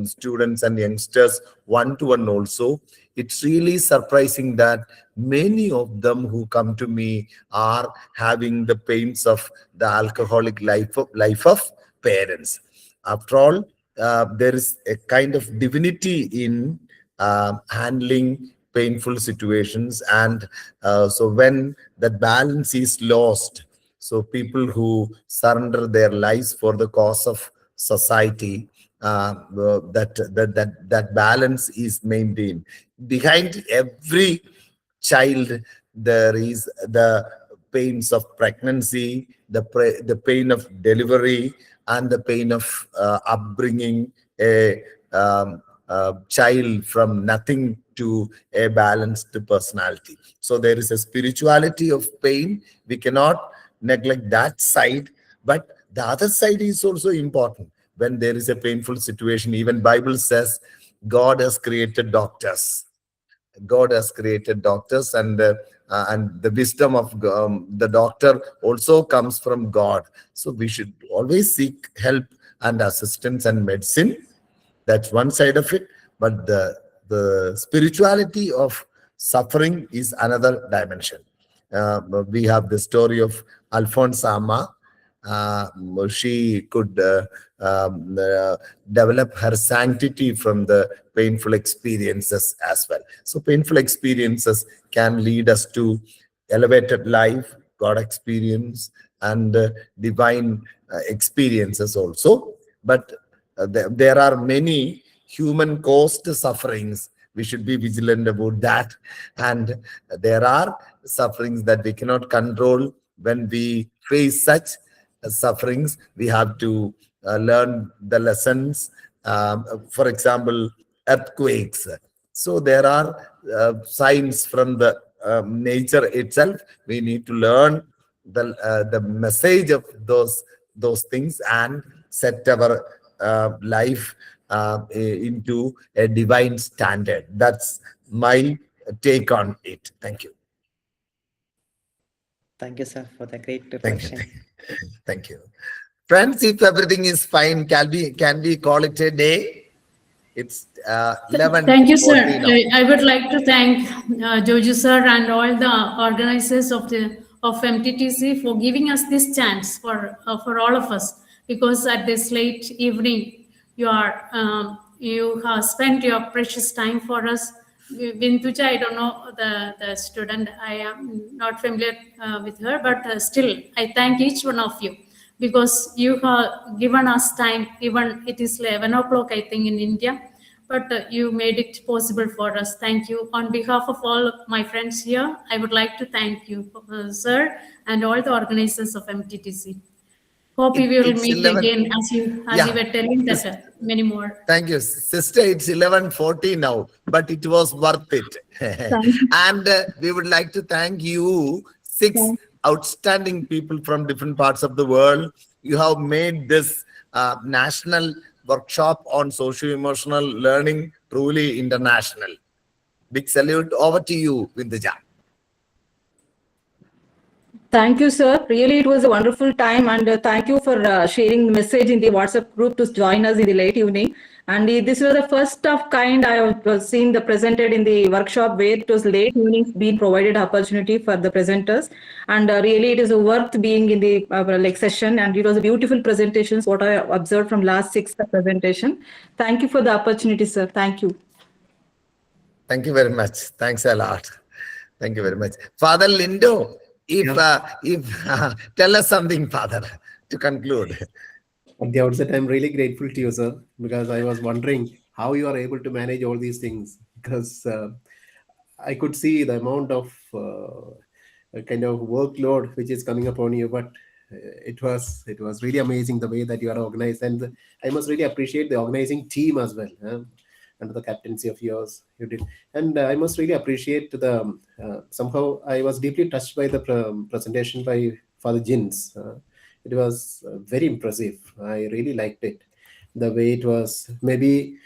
Speaker 1: students and youngsters one-to-one also. It's really surprising that many of them who come to me are having the pains of the alcoholic life of parents. After all, there is a kind of divinity in handling painful situations, and so when that balance is lost, so people who surrender their lives for the cause of society, that balance is maintained. Behind every child, there is the pains of pregnancy, the pain of delivery, and the pain of upbringing a child from nothing to a balanced personality. So there is a spirituality of pain. We cannot neglect that side, but the other side is also important. When there is a painful situation, even Bible says God has created doctors. God has created doctors, and the wisdom of the doctor also comes from God. So we should always seek help and assistance and medicine. That's one side of it. But the spirituality of suffering is another dimension. We have the story of Alphonse Amma. She could develop her sanctity from the painful experiences as well. So painful experiences can lead us to elevated life, God experience, and divine experiences also. But there are many human caused sufferings. We should be vigilant about that. And there are sufferings that we cannot control. When we face such sufferings, we have to learn the lessons. For example, earthquakes. So there are signs from the nature itself. We need to learn the message of those things and set our life into a divine standard. That's my take on it. Thank you.
Speaker 4: Thank you, sir, for the great
Speaker 1: Thank you.
Speaker 4: reflection.
Speaker 1: Thank you. Friends, if everything is fine, can we call it a day? It's 11.
Speaker 2: Thank you, sir. I would like to thank Joju sir and all the organizers of MTTC for giving us this chance for all of us, because at this late evening you have spent your precious time for us. Vintuja, I don't know the student. I am not familiar with her, but still, I thank each one of you, because you have given us time. Even it is 11 o'clock, I think, in India, but you made it possible for us. Thank you. On behalf of all my friends here, I would like to thank you, sir, and all the organizers of MTTC. Hope we will
Speaker 1: It's
Speaker 2: meet
Speaker 1: 11.
Speaker 2: again, as you were telling that many more.
Speaker 1: Thank you, sister. It's 11:40 now, but it was worth it. And we would like to thank you, 6 outstanding people from different parts of the world. You have made this national workshop on socio-emotional learning truly international. Big salute. Over to you, Vinduja.
Speaker 12: Thank you, sir. Really, it was a wonderful time, and thank you for sharing the message in the WhatsApp group to join us in the late evening. And this was the first of kind I have seen presented in the workshop, where it was late evenings being provided opportunity for the presenters. And really, it is worth being in the session. And it was a beautiful presentations, what I observed from last 6 presentation. Thank you for the opportunity, sir. Thank you.
Speaker 1: Thank you very much. Thanks a lot. Thank you very much. Father Lindo, tell us something, Father, to conclude.
Speaker 6: At the outset, I'm really grateful to you, sir, because I was wondering how you are able to manage all these things, because I could see the amount of kind of workload which is coming upon you, but it was really amazing the way that you are organized, and I must really appreciate the organizing team as well. Under the captaincy of yours, you did, and I must really appreciate the somehow I was deeply touched by the presentation by Father Jins. It was very impressive. I really liked it, the way it was. Maybe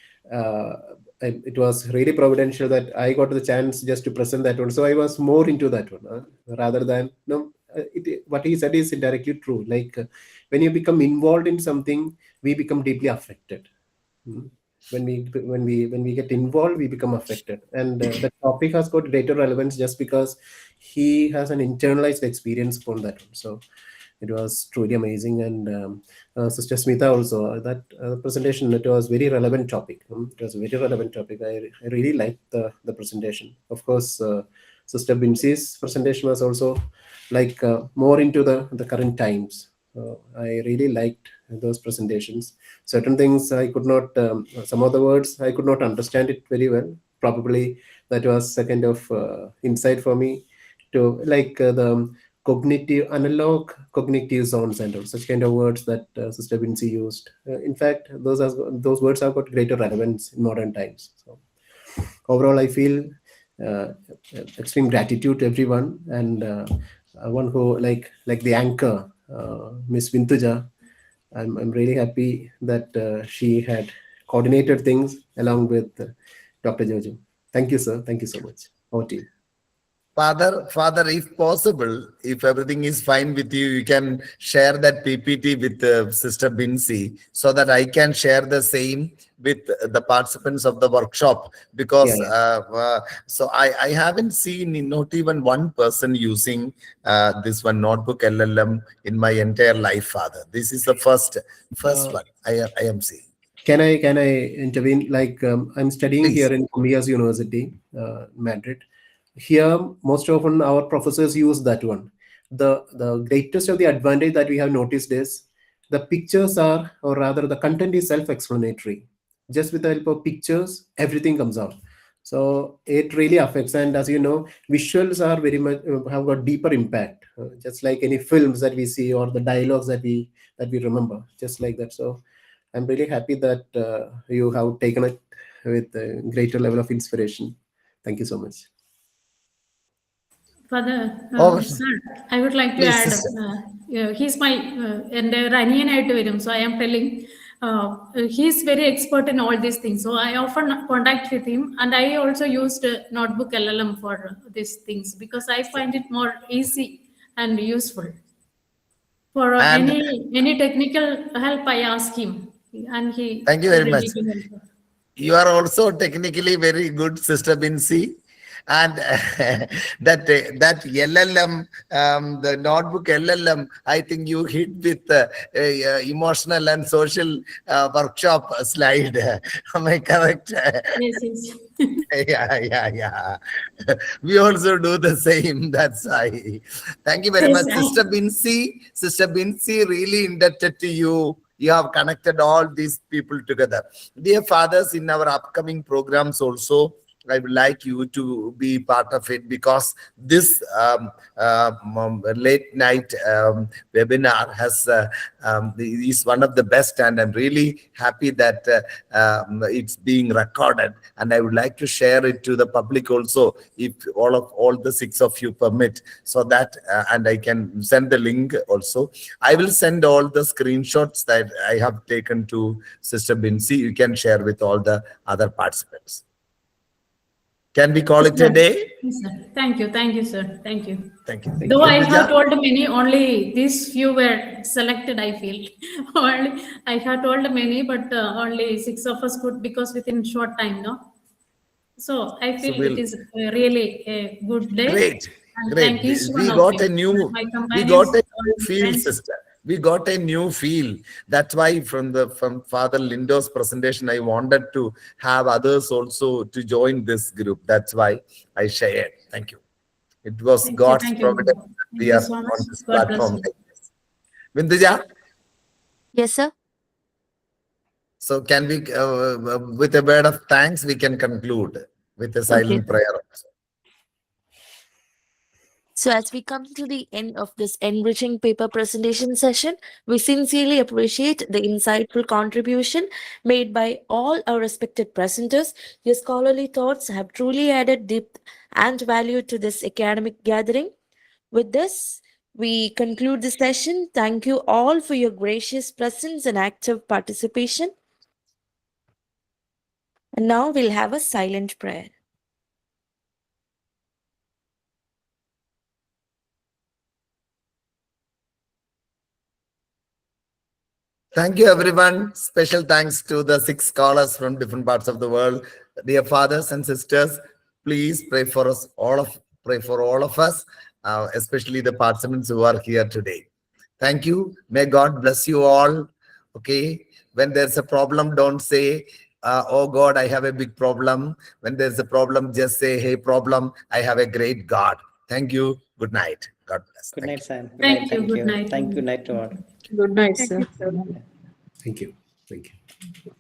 Speaker 6: it was really providential that I got the chance just to present that one, so I was more into that one rather than what he said is indirectly true. Like when you become involved in something, we become deeply affected. When we get involved, we become affected, and the topic has got greater relevance just because he has an internalized experience upon that one. So it was truly amazing. And Sister Smita also, that presentation, it was very relevant topic. It was a very relevant topic. I really liked the presentation. Of course, Sister Binsi's presentation was also like more into the current times. I really liked those presentations. Certain things I could not, some of the words I could not understand it very well. Probably that was a kind of insight for me to like the analog cognitive zones and all such kind of words that Sister Vinci used. In fact, those words have got greater relevance in modern times. So overall, I feel extreme gratitude to everyone, and one who like the anchor, Miss Vintuja. I'm really happy that she had coordinated things along with Dr. Joju. Thank you, sir. Thank you so much. Over to you.
Speaker 1: Father, if possible, if everything is fine with you, you can share that PPT with Sister Bincy so that I can share the same with the participants of the workshop, because so I haven't seen not even one person using this one notebook LLM in my entire life, Father. This is the first one I am seeing.
Speaker 6: Can I intervene? Like I'm studying
Speaker 1: Please.
Speaker 6: here in Comillas University, Madrid. Here, most often our professors use that one. The greatest of the advantage that we have noticed is the pictures are, or rather the content is self-explanatory. Just with the help of pictures, everything comes out. So it really affects. And as you know, visuals are very much have got deeper impact, just like any films that we see or the dialogues that we remember, just like that. So I'm really happy that you have taken it with a greater level of inspiration. Thank you so much.
Speaker 2: Father,
Speaker 1: Over.
Speaker 2: I would like to
Speaker 1: Please,
Speaker 2: add,
Speaker 1: sister.
Speaker 2: he's my Raniyanayittu varum, so I am telling, he's very expert in all these things. So I often contact with him, and I also used Notebook LLM for these things because I find it more easy and useful. For
Speaker 1: And-
Speaker 2: any technical help, I ask him, and he.
Speaker 1: Thank you very much.
Speaker 2: ready to help.
Speaker 1: You are also technically very good, Sister Bincy. And that LLM, the notebook LLM, I think you hit with emotional and social workshop slide. Am I correct?
Speaker 2: Yes.
Speaker 1: Yeah. We also do the same. That's why. Thank you very
Speaker 2: Yes,
Speaker 1: much, Sister Bincy. Sister Bincy, really indebted to you. You have connected all these people together. Dear fathers, in our upcoming programs also, I would like you to be part of it, because this late night webinar is one of the best, and I'm really happy that it's being recorded, and I would like to share it to the public also, if all the 6 of you permit, so that and I can send the link also. I will send all the screenshots that I have taken to Sister Bincy. You can share with all the other participants. Can we call it a day?
Speaker 2: Yes, sir. Thank you, sir. Thank you.
Speaker 1: Thank you.
Speaker 2: Though I have told many, only these few were selected, I feel. Only I have told many, but only 6 of us could, because within short time, no? So I feel
Speaker 1: we'll-
Speaker 2: it is really a good day.
Speaker 1: Great.
Speaker 2: And
Speaker 1: Great.
Speaker 2: thank each one
Speaker 1: We
Speaker 2: of
Speaker 1: got
Speaker 2: you.
Speaker 1: a new,
Speaker 2: My
Speaker 1: we
Speaker 2: companions,
Speaker 1: got a
Speaker 2: all
Speaker 1: new
Speaker 2: my
Speaker 1: feel,
Speaker 2: friends.
Speaker 1: sister. We got a new feel. That's why from Father Lindo's presentation, I wanted to have others also to join this group. That's why I shared. Thank you. It was
Speaker 2: Thank you,
Speaker 1: God's
Speaker 2: thank you.
Speaker 1: providence that
Speaker 2: Thank
Speaker 1: we
Speaker 2: you
Speaker 1: are
Speaker 2: so much.
Speaker 1: on this
Speaker 2: God bless
Speaker 1: platform
Speaker 2: you.
Speaker 1: like this. Vinduja,
Speaker 3: Yes, sir.
Speaker 1: so can we, with a word of thanks, we can conclude with a silent prayer also.
Speaker 3: So as we come to the end of this enriching paper presentation session, we sincerely appreciate the insightful contribution made by all our respected presenters. Your scholarly thoughts have truly added depth and value to this academic gathering. With this, we conclude the session. Thank you all for your gracious presence and active participation. And now we'll have a silent prayer.
Speaker 1: Thank you, everyone. Special thanks to the 6 scholars from different parts of the world. Dear fathers and sisters, please pray for us pray for all of us, especially the participants who are here today. Thank you. May God bless you all. Okay. When there's a problem, don't say, oh God, I have a big problem. When there's a problem, just say, hey, problem, I have a great God. Thank you. Good night. God bless.
Speaker 4: Good night, sir.
Speaker 2: Thank you. Good night.
Speaker 4: Thank you. Good night to all.
Speaker 12: Good night, sir.
Speaker 6: Thank you. Thank you.